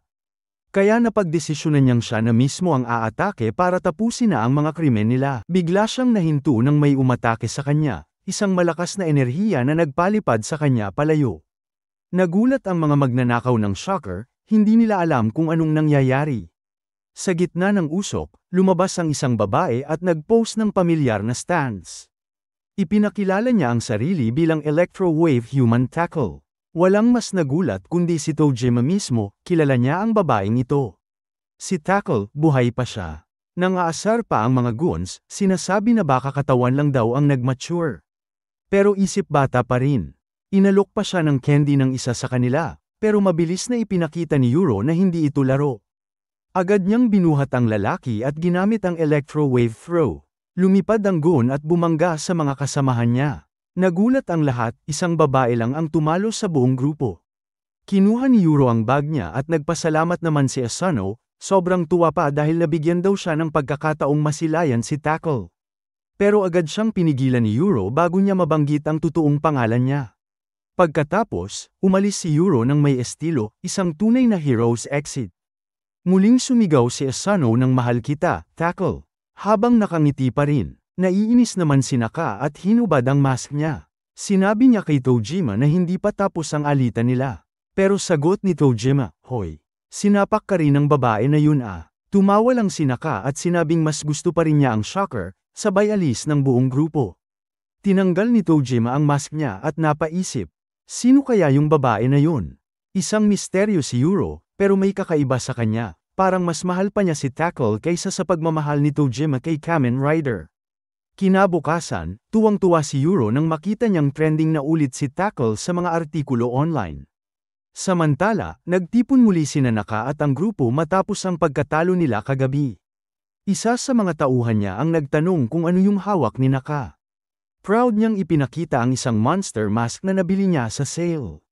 Kaya napagdesisyonan niyang siya na mismo ang aatake para tapusin na ang mga krimen nila. Bigla siyang nahinto nang may umatake sa kanya, isang malakas na enerhiya na nagpalipad sa kanya palayo. Nagulat ang mga magnanakaw ng shocker, hindi nila alam kung anong nangyayari. Sa gitna ng usok, lumabas ang isang babae at nag-pose ng pamilyar na stance. Ipinakilala niya ang sarili bilang Electro-Wave Human Tackle. Walang mas nagulat kundi si Tojima mismo, kilala niya ang babaeng ito. Si Tackle, buhay pa siya. Nang aasar pa ang mga goons, sinasabi na baka katawan lang daw ang nag-mature. Pero isip bata pa rin. Inalok pa siya ng candy ng isa sa kanila, pero mabilis na ipinakita ni Yuro na hindi ito laro. Agad niyang binuhat ang lalaki at ginamit ang Electro-Wave Throw. Lumipad ang goon at bumangga sa mga kasamahan niya. Nagulat ang lahat, isang babae lang ang tumalo sa buong grupo. Kinuha ni Yuro ang bag niya at nagpasalamat naman si Asano, sobrang tuwa pa dahil nabigyan daw siya ng pagkakataong masilayan si Tackle. Pero agad siyang pinigilan ni Yuro bago niya mabanggit ang totoong pangalan niya. Pagkatapos, umalis si Yuro ng may estilo, isang tunay na hero's exit. Muling sumigaw si Asano ng mahal kita, Tackle. Habang nakangiti pa rin, naiinis naman si Naka at hinubad ang mask niya. Sinabi niya kay Tojima na hindi pa tapos ang alitan nila. Pero sagot ni Tojima, "Hoy, sinapak ka rin ng babae na yun ah." Tumawa lang si Naka at sinabing mas gusto pa rin niya ang shocker, sabay alis ng buong grupo. Tinanggal ni Tojima ang mask niya at napaisip, sino kaya yung babae na yun? Isang misteryo si Yuro, pero may kakaiba sa kanya. Parang mas mahal pa niya si Tackle kaysa sa pagmamahal ni Tojima kay Kamen Rider. Kinabukasan, tuwang-tuwa si Yuro nang makita niyang trending na ulit si Tackle sa mga artikulo online. Samantala, nagtipon muli sina Naka at ang grupo matapos ang pagkatalo nila kagabi. Isa sa mga tauhan niya ang nagtanong kung ano yung hawak ni Naka. Proud niyang ipinakita ang isang monster mask na nabili niya sa sale.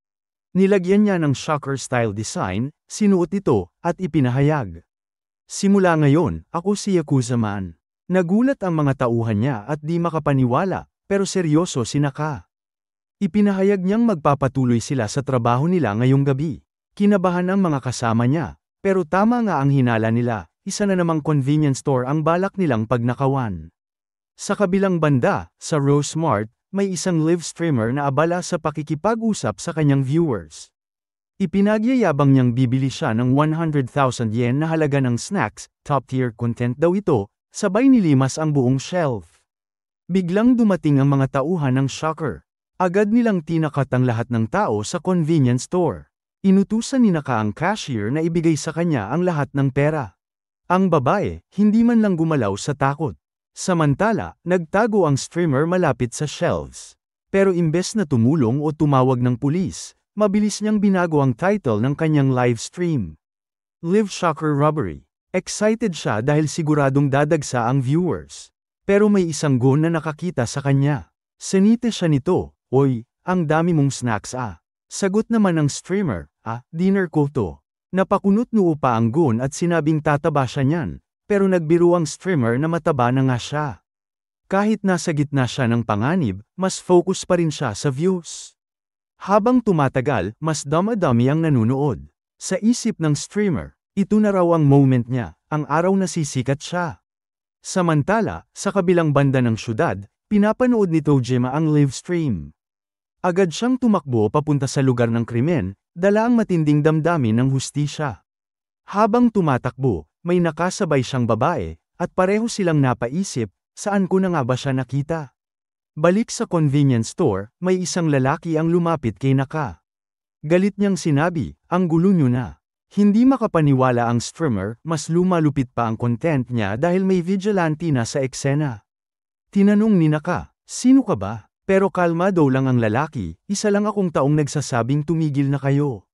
Nilagyan niya ng shocker-style design, sinuot ito, at ipinahayag. Simula ngayon, ako si Yakuza Man. Nagulat ang mga tauhan niya at di makapaniwala, pero seryoso si Naka. Ipinahayag niyang magpapatuloy sila sa trabaho nila ngayong gabi. Kinabahan ang mga kasama niya, pero tama nga ang hinala nila, isa na namang convenience store ang balak nilang pagnakawan. Sa kabilang banda, sa Rose Mart, may isang live streamer na abala sa pakikipag-usap sa kanyang viewers. Ipinagyayabang niyang bibili siya ng 100,000 yen na halaga ng snacks, top-tier content daw ito, sabay nilimas ang buong shelf. Biglang dumating ang mga tauhan ng shocker. Agad nilang tinakat ang lahat ng tao sa convenience store. Inutusan ni Naka ang cashier na ibigay sa kanya ang lahat ng pera. Ang babae, hindi man lang gumalaw sa takot. Samantala, nagtago ang streamer malapit sa shelves. Pero imbes na tumulong o tumawag ng pulis, mabilis niyang binago ang title ng kanyang live stream. Live Shocker Robbery. Excited siya dahil siguradong dadagsa ang viewers. Pero may isang goon na nakakita sa kanya. Sinite siya nito, "Oy, ang dami mong snacks ah." Sagot naman ng streamer, "Dinner ko to." Napakunot noo pa ang goon at sinabing tataba siya niyan. Pero nagbiro ang streamer na mataba na nga siya. Kahit nasa gitna siya ng panganib, mas focus pa rin siya sa views. Habang tumatagal, mas dama-dami ang nanunood. Sa isip ng streamer, ito na raw ang moment niya, ang araw na sisikat siya. Samantala, sa kabilang banda ng syudad, pinapanood ni Tojima ang live stream. Agad siyang tumakbo papunta sa lugar ng krimen, dala ang matinding damdamin ng hustisya. Habang tumatakbo, may nakasabay siyang babae, at pareho silang napaisip, saan ko na nga ba siya nakita? Balik sa convenience store, may isang lalaki ang lumapit kay Naka. Galit niyang sinabi, "Ang gulo niyo na. Hindi makapaniwala ang streamer, mas lumalupit pa ang content niya dahil may vigilante na sa eksena. Tinanong ni Naka, sino ka ba? Pero kalmado lang ang lalaki, isa lang akong taong nagsasabing tumigil na kayo.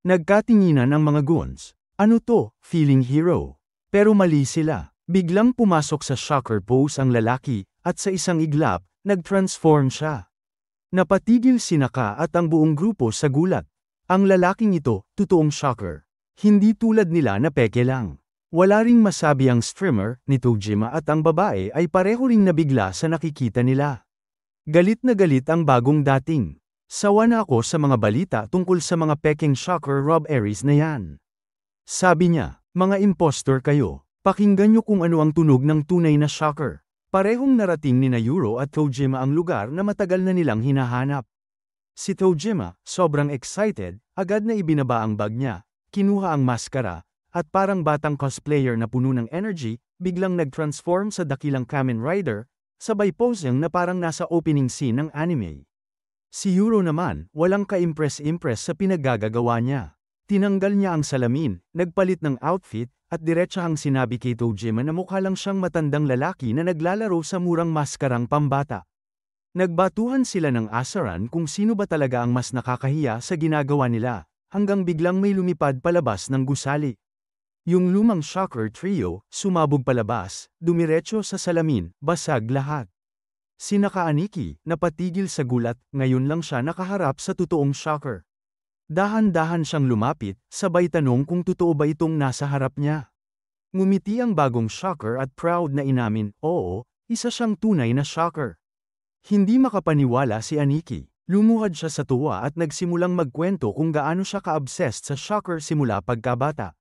Nagkatinginan ang mga goons. Ano to, feeling hero? Pero mali sila. Biglang pumasok sa shocker pose ang lalaki, at sa isang iglap, nag-transform siya. Napatigil si Naka at ang buong grupo sa gulat. Ang lalaking ito, totoong shocker. Hindi tulad nila na peke lang. Wala ring masabi ang streamer, ni Tojima at ang babae ay pareho ring nabigla sa nakikita nila. Galit na galit ang bagong dating. Sawa na ako sa mga balita tungkol sa mga peking shocker Rob Aries na yan. Sabi niya, mga impostor kayo. Pakinggan nyo kung ano ang tunog ng tunay na shocker. Parehong narating ni na Yuro at Tojima ang lugar na matagal na nilang hinahanap. Si Tojima, sobrang excited, agad na ibinaba ang bag niya, kinuha ang maskara, at parang batang cosplayer na puno ng energy, biglang nag-transform sa dakilang Kamen Rider, sabay posing na parang nasa opening scene ng anime. Si Yuro naman, walang ka-impress-impress sa pinaggagawa niya. Tinanggal niya ang salamin, nagpalit ng outfit, at diretsahang sinabi kay Tojima na mukha lang siyang matandang lalaki na naglalaro sa murang maskarang pambata. Nagbatuhan sila ng asaran kung sino ba talaga ang mas nakakahiya sa ginagawa nila, hanggang biglang may lumipad palabas ng gusali. Yung lumang shocker trio, sumabog palabas, dumiretso sa salamin, basag lahat. Si Naka-Aniki, napatigil sa gulat, ngayon lang siya nakaharap sa totoong shocker. Dahan-dahan siyang lumapit, sabay tanong kung totoo ba itong nasa harap niya. Ngumiti ang bagong shocker at proud na inamin, oo, isa siyang tunay na shocker. Hindi makapaniwala si Aniki. Lumuhad siya sa tuwa at nagsimulang magkwento kung gaano siya ka-obsessed sa shocker simula pagkabata.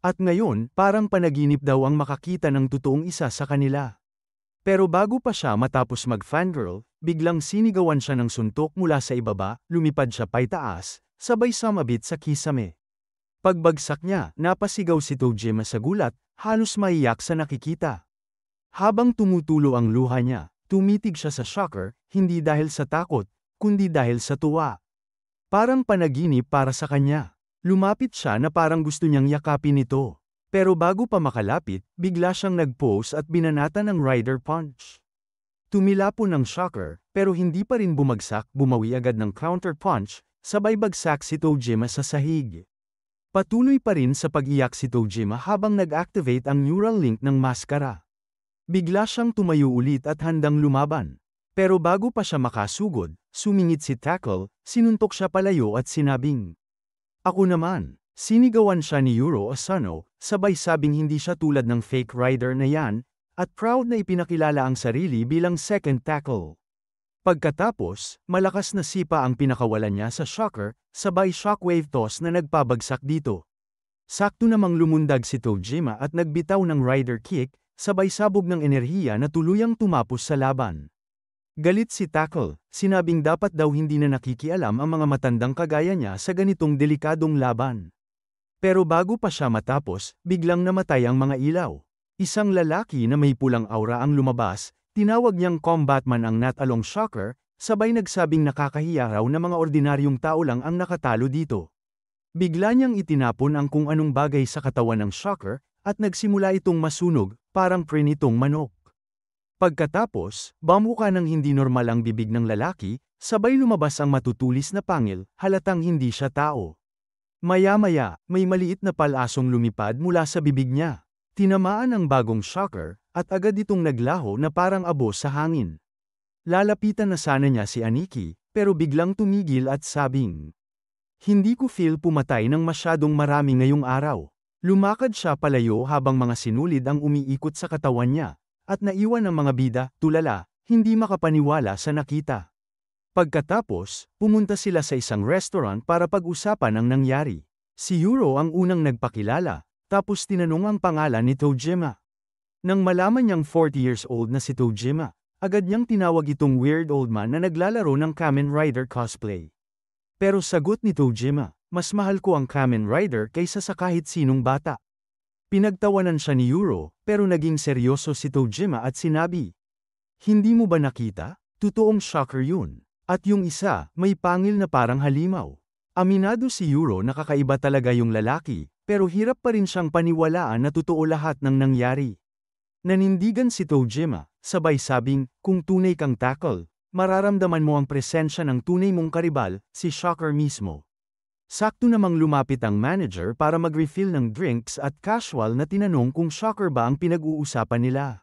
At ngayon, parang panaginip daw ang makakita ng totoong isa sa kanila. Pero bago pa siya matapos mag-fangirl, biglang sinigawan siya ng suntok mula sa ibaba, lumipad siya paitaas, sabay sumabit sa kisame. Pagbagsak niya, napasigaw si Tojima sa gulat, halos maiyak sa nakikita. Habang tumutulo ang luha niya, tumitig siya sa shocker, hindi dahil sa takot, kundi dahil sa tuwa. Parang panaginip para sa kanya. Lumapit siya na parang gusto niyang yakapin ito. Pero bago pa makalapit, bigla siyang nag-pose at binanata ng Rider Punch. Tumilapon ng shocker, pero hindi pa rin bumagsak, bumawi agad ng counter punch, sabay bagsak si Tojima sa sahig. Patuloy pa rin sa pag-iyak si Tojima habang nag-activate ang neural link ng maskara. Bigla siyang tumayo ulit at handang lumaban. Pero bago pa siya makasugod, sumingit si Tackle, sinuntok siya palayo at sinabing, "Ako naman." Sinigawan siya ni Yuro Asano, sabay sabing hindi siya tulad ng fake rider na yan, at proud na ipinakilala ang sarili bilang second tackle. Pagkatapos, malakas na sipa ang pinakawalan niya sa shocker, sabay shockwave toss na nagpabagsak dito. Sakto namang lumundag si Tojima at nagbitaw ng rider kick, sabay sabog ng enerhiya na tuluyang tumapos sa laban. Galit si Tackle, sinabing dapat daw hindi na nakikialam ang mga matandang kagaya niya sa ganitong delikadong laban. Pero bago pa siya matapos, biglang namatay ang mga ilaw. Isang lalaki na may pulang aura ang lumabas, tinawag niyang combatman ang Natalong Shocker, sabay nagsabing nakakahiya raw na mga ordinaryong tao lang ang nakatalo dito. Bigla niyang itinapon ang kung anong bagay sa katawan ng Shocker, at nagsimula itong masunog, parang prinitong manok. Pagkatapos, bamuka ng hindi normal ang bibig ng lalaki, sabay lumabas ang matutulis na pangil, halatang hindi siya tao. Maya-maya, may maliit na palasong lumipad mula sa bibig niya. Tinamaan ang bagong shocker, at agad itong naglaho na parang abo sa hangin. Lalapitan na sana niya si Aniki, pero biglang tumigil at sabing, "Hindi ko feel pumatay ng masyadong marami ngayong araw." Lumakad siya palayo habang mga sinulid ang umiikot sa katawan niya, at naiwan ang mga bida, tulala, hindi makapaniwala sa nakita. Pagkatapos, pumunta sila sa isang restaurant para pag-usapan ang nangyari. Si Yuro ang unang nagpakilala, tapos tinanong ang pangalan ni Tojima. Nang malaman niyang 40 years old na si Tojima, agad niyang tinawag itong weird old man na naglalaro ng Kamen Rider cosplay. Pero sagot ni Tojima, "Mas mahal ko ang Kamen Rider kaysa sa kahit sinong bata." Pinagtawanan siya ni Yuro, pero naging seryoso si Tojima at sinabi, "Hindi mo ba nakita? Totoong shocker yun. At yung isa, may pangil na parang halimaw." Aminado si Yuro na kakaiba talaga yung lalaki, pero hirap pa rin siyang paniwalaan na totoo lahat ng nangyari. Nanindigan si Tojima, sabay sabing, kung tunay kang tackle, mararamdaman mo ang presensya ng tunay mong karibal, si Shocker mismo. Sakto namang lumapit ang manager para mag-refill ng drinks at casual na tinanong kung Shocker ba ang pinag-uusapan nila.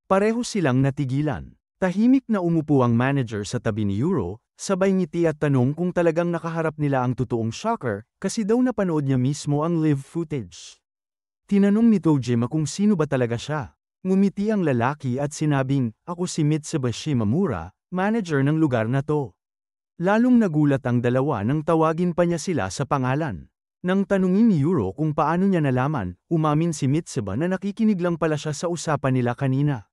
Pareho silang natigilan. Tahimik na umupo ang manager sa tabi ni Yuro, sabay ngiti at tanong kung talagang nakaharap nila ang totoong Shocker, kasi daw napanood niya mismo ang live footage. Tinanong ni Tojima kung sino ba talaga siya. Ngumiti ang lalaki at sinabing, ako si Mitsubishi Shimamura, manager ng lugar na to. Lalong nagulat ang dalawa nang tawagin pa niya sila sa pangalan. Nang tanungin ni Yuro kung paano niya nalaman, umamin si Mitsuba na nakikinig lang pala siya sa usapan nila kanina.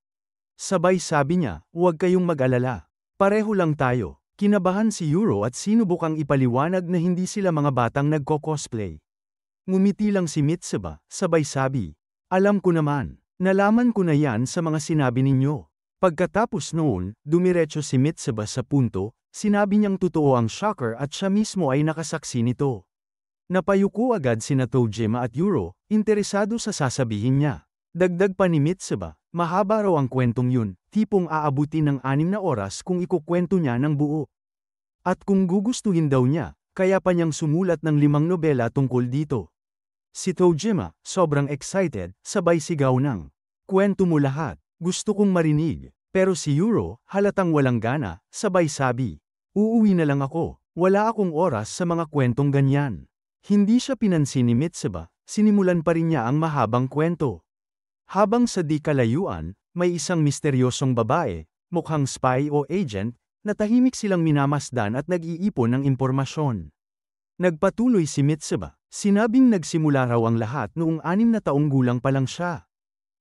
Sabay sabi niya, huwag kayong mag-alala. Pareho lang tayo. Kinabahan si Yuro at sinubukang ipaliwanag na hindi sila mga batang nagko-cosplay. Ngumiti lang si Mitsuba, sabay sabi, alam ko naman. Nalaman ko na yan sa mga sinabi ninyo. Pagkatapos noon, dumiretso si Mitsuba sa punto, sinabi niyang totoo ang Shocker at siya mismo ay nakasaksi nito. Napayuko agad sina Tojima at Yuro, interesado sa sasabihin niya. Dagdag pa ni Mitsuba, mahaba raw ang kwentong yun, tipong aabutin ng 6 na oras kung ikukwento niya ng buo. At kung gugustuhin daw niya, kaya pa niyang sumulat ng 5 nobela tungkol dito. Si Tojima, sobrang excited, sabay sigaw ng, kwento mo lahat, gusto kong marinig. Pero si Yuro, halatang walang gana, sabay sabi, uuwi na lang ako, wala akong oras sa mga kwentong ganyan. Hindi siya pinansin ni Mitsuba, sinimulan pa rin niya ang mahabang kwento. Habang sa di kalayuan, may isang misteryosong babae, mukhang spy o agent, na tahimik silang minamasdan at nag-iipon ng impormasyon. Nagpatuloy si Mitsuba, sinabing nagsimula raw ang lahat noong 6 na taong gulang pa lang siya.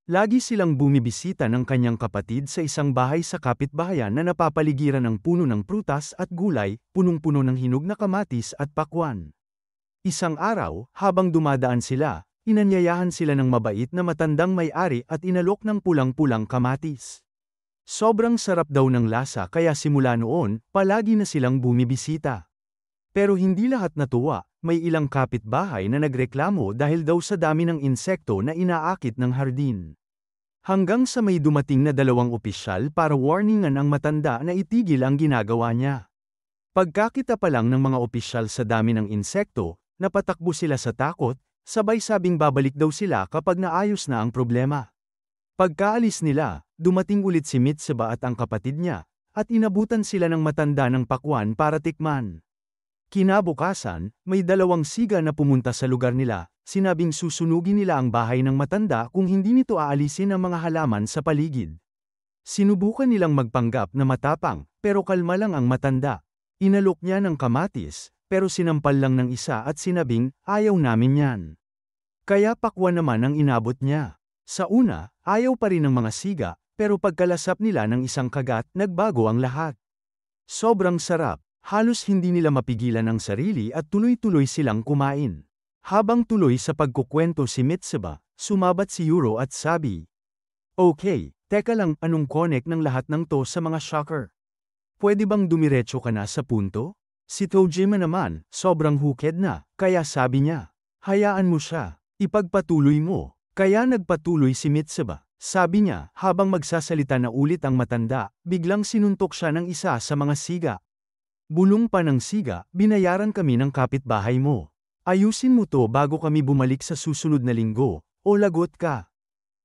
Lagi silang bumibisita ng kanyang kapatid sa isang bahay sa kapitbahayan na napapaligiran ng puno ng prutas at gulay, punong-puno ng hinog na kamatis at pakwan. Isang araw, habang dumadaan sila, inanyayahan sila ng mabait na matandang may-ari at inalok ng pulang-pulang kamatis. Sobrang sarap daw ng lasa kaya simula noon, palagi na silang bumibisita. Pero hindi lahat natuwa, may ilang kapitbahay na nagreklamo dahil daw sa dami ng insekto na inaakit ng hardin. Hanggang sa may dumating na 2 opisyal para warningan ang matanda na itigil ang ginagawa niya. Pagkakita pa lang ng mga opisyal sa dami ng insekto, napatakbo sila sa takot, sabay sabing babalik daw sila kapag naayos na ang problema. Pagkaalis nila, dumating ulit si Mitsuba at ang kapatid niya, at inabutan sila ng matanda ng pakwan para tikman. Kinabukasan, may 2 siga na pumunta sa lugar nila, sinabing susunugin nila ang bahay ng matanda kung hindi nito aalisin ang mga halaman sa paligid. Sinubukan nilang magpanggap na matapang, pero kalma lang ang matanda. Inalok niya ng kamatis, pero sinampal lang ng isa at sinabing, ayaw namin yan. Kaya pakwan naman ang inabot niya. Sa una, ayaw pa rin ng mga siga, pero pagkalasap nila ng isang kagat, nagbago ang lahat. Sobrang sarap. Halos hindi nila mapigilan ang sarili at tuloy-tuloy silang kumain. Habang tuloy sa pagkukwento si Mitsuba, sumabat si Yuro at sabi, okay, teka lang, anong connect ng lahat ng to sa mga Shocker? Pwede bang dumiretso ka na sa punto? Si Tojima naman, sobrang hooked na, kaya sabi niya, hayaan mo siya, ipagpatuloy mo. Kaya nagpatuloy si Mitsuba. Sabi niya, habang magsasalita na ulit ang matanda, biglang sinuntok siya ng isa sa mga siga. Bulong pa ng siga, binayaran kami ng kapitbahay mo. Ayusin mo to bago kami bumalik sa susunod na linggo, o lagot ka.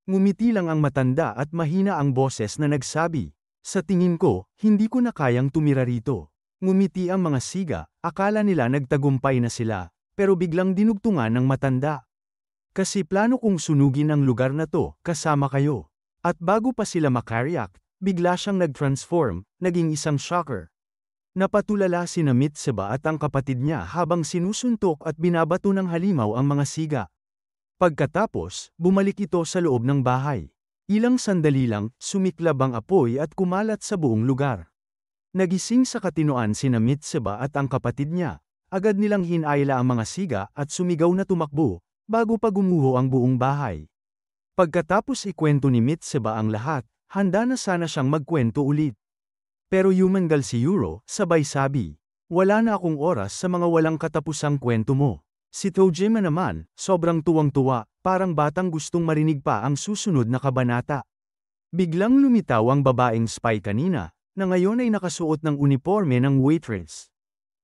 Ngumiti lang ang matanda at mahina ang boses na nagsabi, sa tingin ko, hindi ko na kayang tumira rito. Ngumiti ang mga siga, akala nila nagtagumpay na sila, pero biglang dinugtungan ng matanda. Kasi plano kong sunugin ang lugar na to, kasama kayo. At bago pa sila makareact, bigla siyang nag-transform, naging isang Shocker. Napatulala sina Mitsuba at ang kapatid niya habang sinusuntok at binabato ng halimaw ang mga siga. Pagkatapos, bumalik ito sa loob ng bahay. Ilang sandali lang, sumiklab ang apoy at kumalat sa buong lugar. Nagising sa katinoan sina Mitsuba at ang kapatid niya. Agad nilang hinayla ang mga siga at sumigaw na tumakbo, bago pa gumuho ang buong bahay. Pagkatapos ikwento ni Mitsuba ang lahat, handa na sana siyang magkwento ulit. Pero yumangal si Yuro, sabay sabi, Wala na akong oras sa mga walang katapusang kwento mo. Si Tojima naman, sobrang tuwang-tuwa, parang batang gustong marinig pa ang susunod na kabanata. Biglang lumitaw ang babaeng spy kanina, na ngayon ay nakasuot ng uniforme ng waitress.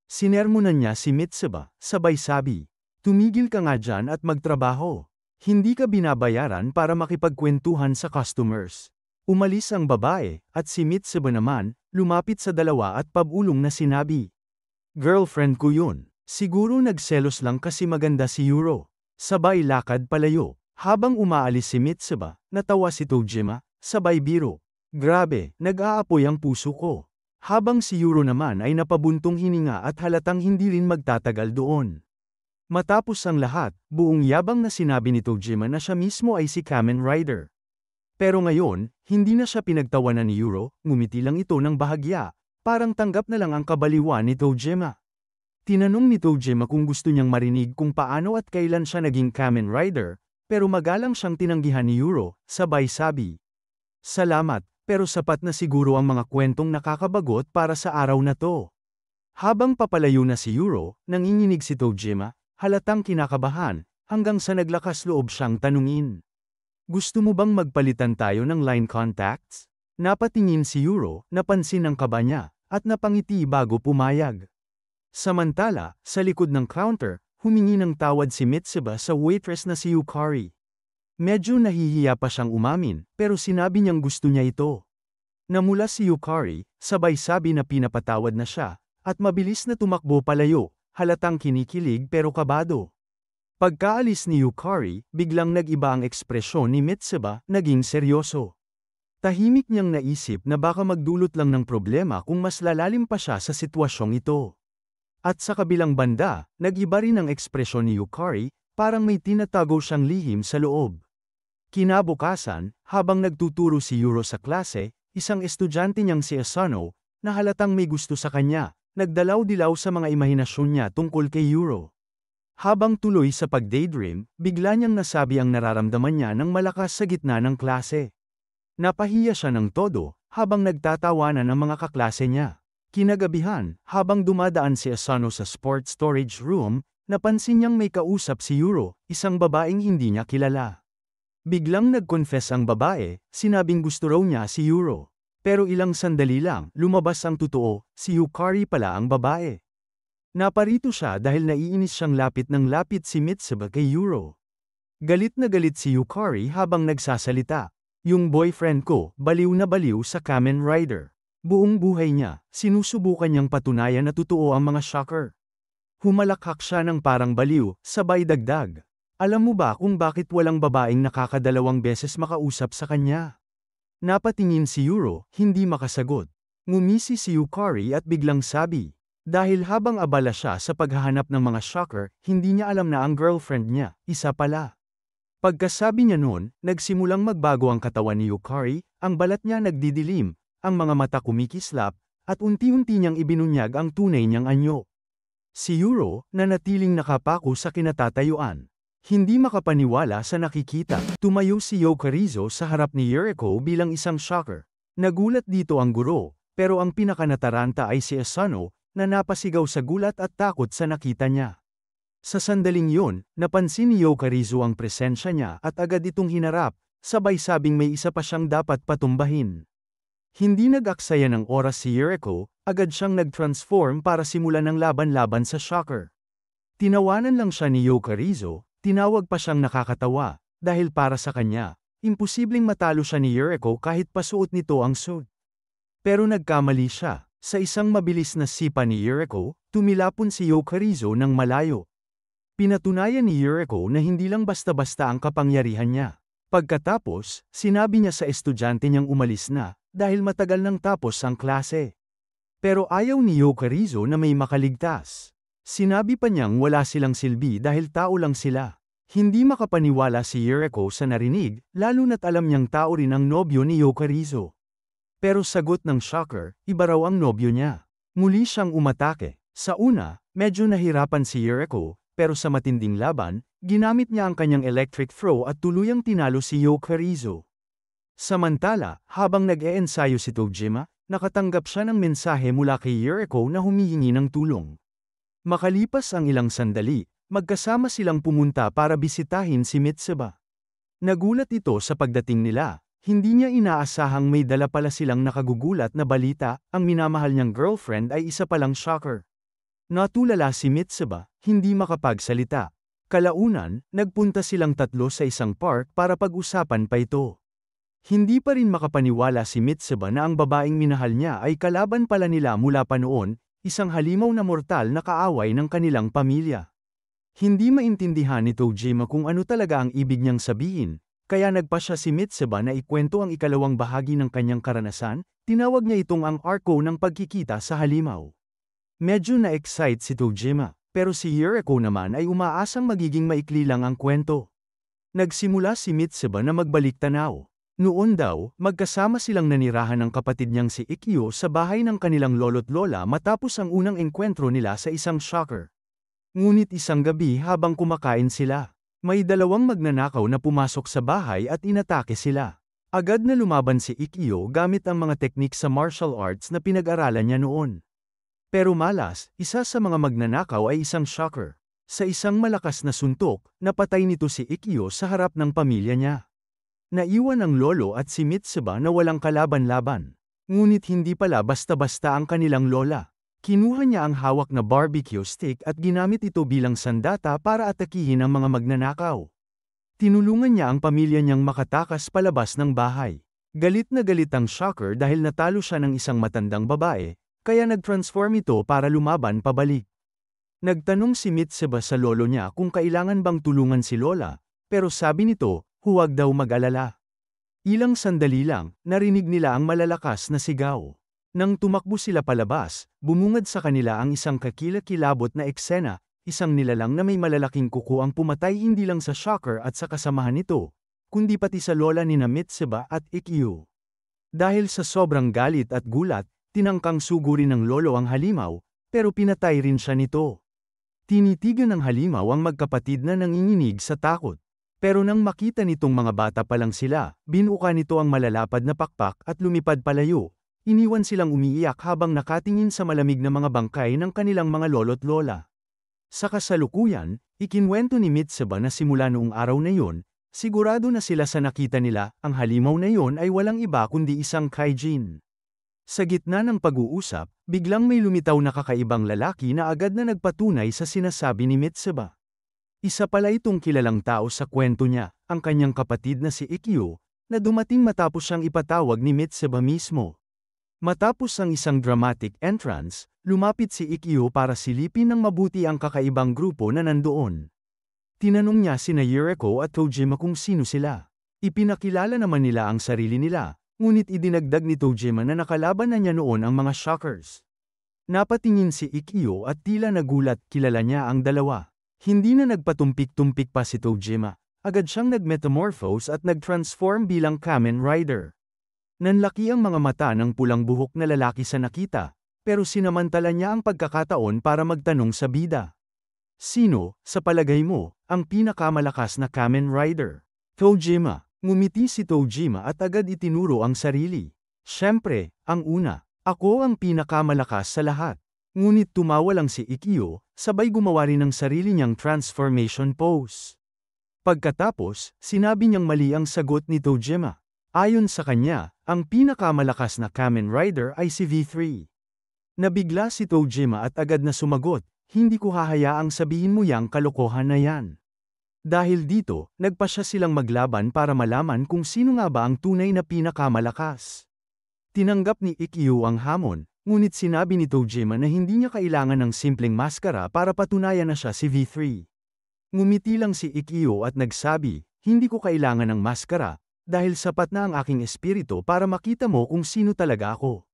Sinermonan niya si Mitsuba, sabay sabi, "Tumigil ka nga dyan at magtrabaho. Hindi ka binabayaran para makipagkwentuhan sa customers." Umalis ang babae, at si Mitsuba naman, lumapit sa dalawa at pabulong na sinabi, "Girlfriend ko yun. Siguro nagselos lang kasi maganda si Yuro." Sabay lakad palayo. Habang umaalis si Mitsuba, natawa si Tojima, sabay biro. "Grabe, nag-aapoy ang puso ko." Habang si Yuro naman ay napabuntong hininga at halatang hindi rin magtatagal doon. Matapos ang lahat, buong yabang na sinabi ni Tojima na siya mismo ay si Kamen Rider. Pero ngayon, hindi na siya pinagtawanan ni Yuro, ngumiti lang ito ng bahagya, parang tanggap na lang ang kabaliwan ni Tojima. Tinanong ni Tojima kung gusto niyang marinig kung paano at kailan siya naging Kamen Rider, pero magalang siyang tinanggihan ni Yuro, sabay sabi, "Salamat, pero sapat na siguro ang mga kwentong nakakabagot para sa araw na to." Habang papalayo na si Yuro, nanginginig si Tojima, halatang kinakabahan, hanggang sa naglakas loob siyang tanungin, "Gusto mo bang magpalitan tayo ng line contacts?" Napatingin si Yuro, napansin ang kaba niya, at napangiti bago pumayag. Samantala, sa likod ng counter, humingi ng tawad si Mitsuba sa waitress na si Yukari. Medyo nahihiya pa siyang umamin, pero sinabi niyang gusto niya ito. Namula si Yukari, sabay sabi na pinapatawad na siya, at mabilis na tumakbo palayo, halatang kinikilig pero kabado. Pagkaalis ni Yukari, biglang nag-iba ang ekspresyon ni Mitsuba, naging seryoso. Tahimik niyang naisip na baka magdulot lang ng problema kung mas lalalim pa siya sa sitwasyong ito. At sa kabilang banda, nag-iba rin ang ekspresyon ni Yukari, parang may tinatago siyang lihim sa loob. Kinabukasan, habang nagtuturo si Yuro sa klase, isang estudyante niyang si Asano, na halatang may gusto sa kanya, nagdalaw-dilaw sa mga imahinasyon niya tungkol kay Yuro. Habang tuloy sa pag-daydream, bigla niyang nasabi ang nararamdaman niya ng malakas sa gitna ng klase. Napahiya siya ng todo, habang nagtatawanan ang mga kaklase niya. Kinagabihan, habang dumadaan si Asano sa sports storage room, napansin niyang may kausap si Yuro, isang babaeng hindi niya kilala. Biglang nag-confess ang babae, sinabing gusto raw niya si Yuro. Pero ilang sandali lang, lumabas ang totoo, si Yukari pala ang babae. Naparito siya dahil naiinis siyang lapit ng lapit si Mitsuba kay Yuro. Galit na galit si Yukari habang nagsasalita. "Yung boyfriend ko, baliw na baliw sa Kamen Rider. Buong buhay niya, sinusubukan niyang patunayan na totoo ang mga shocker." Humalakhak siya ng parang baliw, sabay dagdag, "Alam mo ba kung bakit walang babaeng nakakadalawang beses makausap sa kanya?" Napatingin si Yuro, hindi makasagot. Ngumisi si Yukari at biglang sabi, dahil habang abala siya sa paghahanap ng mga shocker, hindi niya alam na ang girlfriend niya, isa pala. Pagkasabi niya noon, nagsimulang magbago ang katawan ni Yukari, ang balat niya nagdidilim, ang mga mata kumikislap, at unti-unti niyang ibinunyag ang tunay niyang anyo. Si Yuro, nanatiling nakapako sa kinatatayuan. Hindi makapaniwala sa nakikita, tumayo si Yokarizo sa harap ni Yuriko bilang isang shocker. Nagulat dito ang guro, pero ang pinakanataranta ay si Asano, na napasigaw sa gulat at takot sa nakita niya. Sa sandaling yun, napansin ni Yokarizo ang presensya niya at agad itong hinarap, sabay sabing may isa pa siyang dapat patumbahin. Hindi nag-aksaya ng oras si Yuriko, agad siyang nag-transform para simulan ng laban-laban sa shocker. Tinawanan lang siya ni Yokarizo, tinawag pa siyang nakakatawa, dahil para sa kanya, imposibleng matalo siya ni Yuriko kahit pasuot nito ang suit. Pero nagkamali siya. Sa isang mabilis na sipa ni Yuriko, tumilapon si Yokarizo ng malayo. Pinatunayan ni Yuriko na hindi lang basta-basta ang kapangyarihan niya. Pagkatapos, sinabi niya sa estudyante niyang umalis na, dahil matagal nang tapos ang klase. Pero ayaw ni Yokarizo na may makaligtas. Sinabi pa niyang wala silang silbi dahil tao lang sila. Hindi makapaniwala si Yuriko sa narinig, lalo na't alam niyang tao rin ang nobyo ni Yokarizo. Pero sagot ng shocker, iba raw ang nobyo niya. Muli siyang umatake. Sa una, medyo nahirapan si Yuriko, pero sa matinding laban, ginamit niya ang kanyang electric throw at tuluyang tinalo si Yokarizo. Samantala, habang nag-eensayo si Tojima, Nakatanggap siya ng mensahe mula kay Yuriko na humihingi ng tulong. Makalipas ang ilang sandali, magkasama silang pumunta para bisitahin si Mitsuba. Nagulat ito sa pagdating nila. Hindi niya inaasahang may dala pala silang nakagugulat na balita, ang minamahal niyang girlfriend ay isa palang shocker. Natulala si Mitsuba, hindi makapagsalita. Kalaunan, nagpunta silang tatlo sa isang park para pag-usapan pa ito. Hindi pa rin makapaniwala si Mitsuba na ang babaeng minahal niya ay kalaban pala nila mula pa noon, isang halimaw na mortal na kaaway ng kanilang pamilya. Hindi maintindihan ni Tojima kung ano talaga ang ibig niyang sabihin, kaya nagpasya si Mitsuba na ikwento ang ikalawang bahagi ng kanyang karanasan, tinawag niya itong ang arko ng pagkikita sa halimaw. Medyo na-excite si Tojima, pero si Yuriko naman ay umaasang magiging maikli lang ang kwento. Nagsimula si Mitsuba na magbalik tanaw. Noon daw, magkasama silang nanirahan ng kapatid niyang si Ikkyo sa bahay ng kanilang lolo't lola matapos ang unang engkwentro nila sa isang shocker. Ngunit isang gabi habang kumakain sila, may dalawang magnanakaw na pumasok sa bahay at inatake sila. Agad na lumaban si Ikkyo gamit ang mga teknik sa martial arts na pinag-aralan niya noon. Pero malas, isa sa mga magnanakaw ay isang shocker. Sa isang malakas na suntok, napatay nito si Ikkyo sa harap ng pamilya niya. Naiwan ang lolo at si Mitsuba na walang kalaban-laban. Ngunit hindi pala basta-basta ang kanilang lola. Kinuha niya ang hawak na barbecue stick at ginamit ito bilang sandata para atakihin ang mga magnanakaw. Tinulungan niya ang pamilya niyang makatakas palabas ng bahay. Galit na galit ang shocker dahil natalo siya ng isang matandang babae, kaya nag-transform ito para lumaban pabalik. Nagtanong si Mitsuba sa lolo niya kung kailangan bang tulungan si lola, pero sabi nito, huwag daw mag-alala. Ilang sandali lang, narinig nila ang malalakas na sigaw. Nang tumakbo sila palabas, bumungad sa kanila ang isang kakilakilabot na eksena, isang nilalang na may malalaking kuko ang pumatay hindi lang sa shocker at sa kasamahan nito, kundi pati sa lola ni Mitsuba at Ikkyo. Dahil sa sobrang galit at gulat, tinangkang sugurin ng lolo ang halimaw, pero pinatay rin siya nito. Tinitigan ng halimaw ang magkapatid na nanginginig sa takot. Pero nang makita nitong mga bata pa lang sila, binuka nito ang malalapad na pakpak at lumipad palayo. Iniwan silang umiiyak habang nakatingin sa malamig na mga bangkay ng kanilang mga lolo't lola. Sa kasalukuyan, ikinwento ni Mitsuba na simula noong araw na yon, sigurado na sila sa nakita nila, ang halimaw na yon ay walang iba kundi isang kaijin. Sa gitna ng pag-uusap, biglang may lumitaw na kakaibang lalaki na agad na nagpatunay sa sinasabi ni Mitsuba. Isa pala itong kilalang tao sa kwento niya, ang kanyang kapatid na si Ikkyo, na dumating matapos siyang ipatawag ni Mitsuba mismo. Matapos ang isang dramatic entrance, lumapit si Ikkyo para silipin ng mabuti ang kakaibang grupo na nandoon. Tinanong niya sina Yuriko at Tojima kung sino sila. Ipinakilala naman nila ang sarili nila, ngunit idinagdag ni Tojima na nakalaban na niya noon ang mga shockers. Napatingin si Ikkyo at tila nagulat, kilala niya ang dalawa. Hindi na nagpatumpik-tumpik pa si Tojima, agad siyang nagmetamorphose at nag-transform bilang Kamen Rider. Nanlaki ang mga mata ng pulang buhok na lalaki sa nakita, pero sinamantala niya ang pagkakataon para magtanong sa bida. Sino, sa palagay mo, ang pinakamalakas na Kamen Rider? Tojima. Ngumiti si Tojima at agad itinuro ang sarili. Siyempre, ang una, ako ang pinakamalakas sa lahat. Ngunit tumawa lang si Ikkyo, sabay gumawa rin ng sarili niyang transformation pose. Pagkatapos, sinabi niyang mali ang sagot ni Tojima. Ayon sa kanya, ang pinakamalakas na Kamen Rider ay si V3. Nabigla si Tojima at agad na sumagot, hindi ko hahayaang sabihin mo yang kalokohan na yan. Dahil dito, nagpasya silang maglaban para malaman kung sino nga ba ang tunay na pinakamalakas. Tinanggap ni Ikkyo ang hamon, ngunit sinabi ni Tojima na hindi niya kailangan ng simpleng maskara para patunayan na siya si V3. Ngumiti lang si Ikkyo at nagsabi, hindi ko kailangan ng maskara, dahil sapat na ang aking espiritu para makita mo kung sino talaga ako.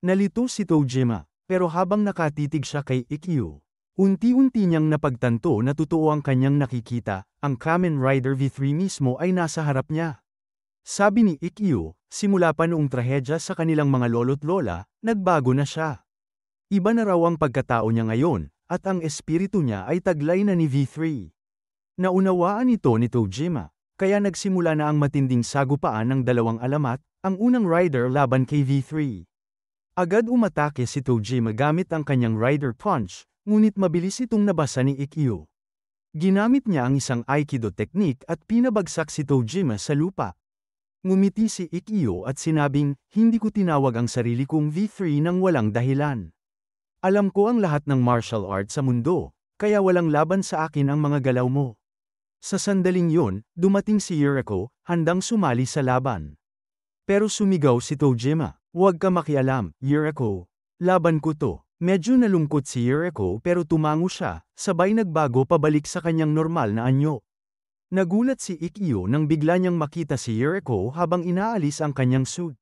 Nalito si Tojima, pero habang nakatitig siya kay Ikkyo, unti-unti niyang napagtanto na totoo ang kanyang nakikita, ang Kamen Rider V3 mismo ay nasa harap niya. Sabi ni Ikkyo, simula pa noong trahedya sa kanilang mga lolo't lola, nagbago na siya. Iba na raw ang pagkatao niya ngayon, at ang espiritu niya ay taglay na ni V3. Naunawaan ito ni Tojima. Kaya nagsimula na ang matinding sagupaan ng dalawang alamat, ang unang rider laban kay V3. Agad umatake si Tojima gamit ang kanyang Rider Punch, ngunit mabilis itong nabasa ni Ikkyu. Ginamit niya ang isang Aikido technique at pinabagsak si Tojima sa lupa. Ngumiti si Ikkyu at sinabing, hindi ko tinawag ang sarili kong V3 nang walang dahilan. Alam ko ang lahat ng martial arts sa mundo, kaya walang laban sa akin ang mga galaw mo. Sa sandaling yon, dumating si Yuriko, handang sumali sa laban. Pero sumigaw si Tojima, huwag ka makialam, Yuriko. Laban ko to. Medyo nalungkot si Yuriko pero tumango siya, sabay nagbago pabalik sa kanyang normal na anyo. Nagulat si Ikkyu nang bigla niyang makita si Yuriko habang inaalis ang kanyang suit.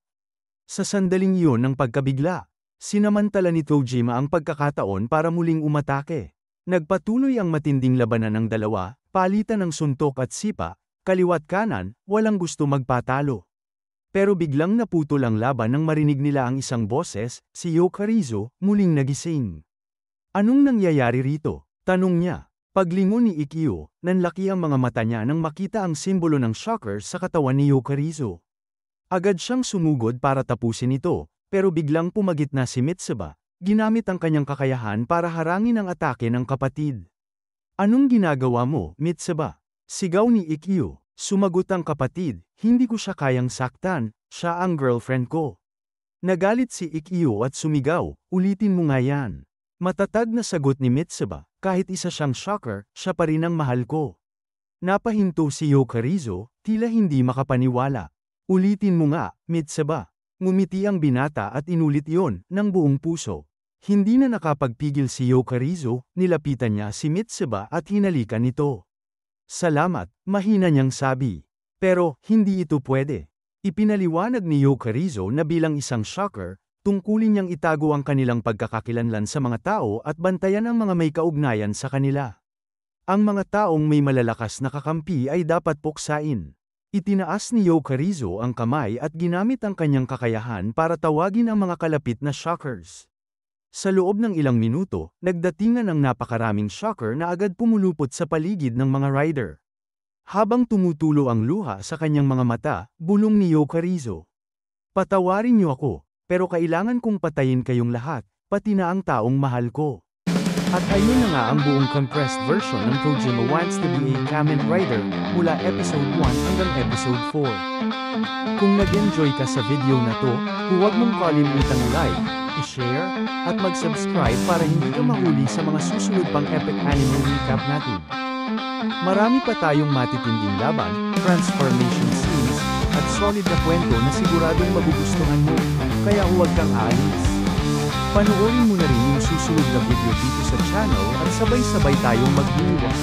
Sa sandaling iyon ng pagkabigla, sinamantala ni Tojima ang pagkakataon para muling umatake. Nagpatuloy ang matinding labanan ng dalawa, palitan ng suntok at sipa, kaliwat kanan, walang gusto magpatalo. Pero biglang naputol ang laban nang marinig nila ang isang boses, si Yokarizo, muling nagising. Anong nangyayari rito? Tanong niya. Paglingon ni Ikkyu, nanlaki ang mga mata niya nang makita ang simbolo ng shocker sa katawan ni Yokarizo. Agad siyang sumugod para tapusin ito, pero biglang pumagitna si Mitsuba, ginamit ang kanyang kakayahan para harangin ang atake ng kapatid. Anong ginagawa mo, Mitsuba? Sigaw ni Ikkyu. Sumagot ang kapatid, hindi ko siya kayang saktan, siya ang girlfriend ko. Nagalit si Ikkyu at sumigaw, ulitin mo nga yan. Matatag na sagot ni Mitsuba, kahit isa siyang shocker, siya pa rin ang mahal ko. Napahinto si Yokarizo, tila hindi makapaniwala. Ulitin mo nga, Mitsuba. Ngumiti ang binata at inulit iyon, ng buong puso. Hindi na nakapagpigil si Yokarizo, nilapitan niya si Mitsuba at hinalikan ito. Salamat, mahina niyang sabi. Pero, hindi ito pwede. Ipinaliwanag ni Yokarizo na bilang isang shocker, tungkulin niyang itago ang kanilang pagkakakilanlan sa mga tao at bantayan ang mga may kaugnayan sa kanila. Ang mga taong may malalakas na kakampi ay dapat puksain. Itinaas ni Yokarizo ang kamay at ginamit ang kanyang kakayahan para tawagin ang mga kalapit na shockers. Sa loob ng ilang minuto, nagdatingan ang napakaraming shocker na agad pumulupot sa paligid ng mga rider. Habang tumutulo ang luha sa kanyang mga mata, bulong ni Yokarizo. Patawarin niyo ako, pero kailangan kong patayin kayong lahat, pati na ang taong mahal ko. At ayun na nga ang buong compressed version ng Tojima Wants to be a Kamen Rider mula episode 1 hanggang episode 4. Kung nag-enjoy ka sa video na to, huwag mong kalimutang like, i-share, at mag-subscribe para hindi ka mahuli sa mga susunod pang epic anime recap natin. Marami pa tayong matitinding laban, transformation scenes, at solid na kwento na siguradong magugustuhan mo, kaya huwag kang aalis. Panoorin mo na rin yung susunod na video dito sa channel at sabay-sabay tayong magdiwang.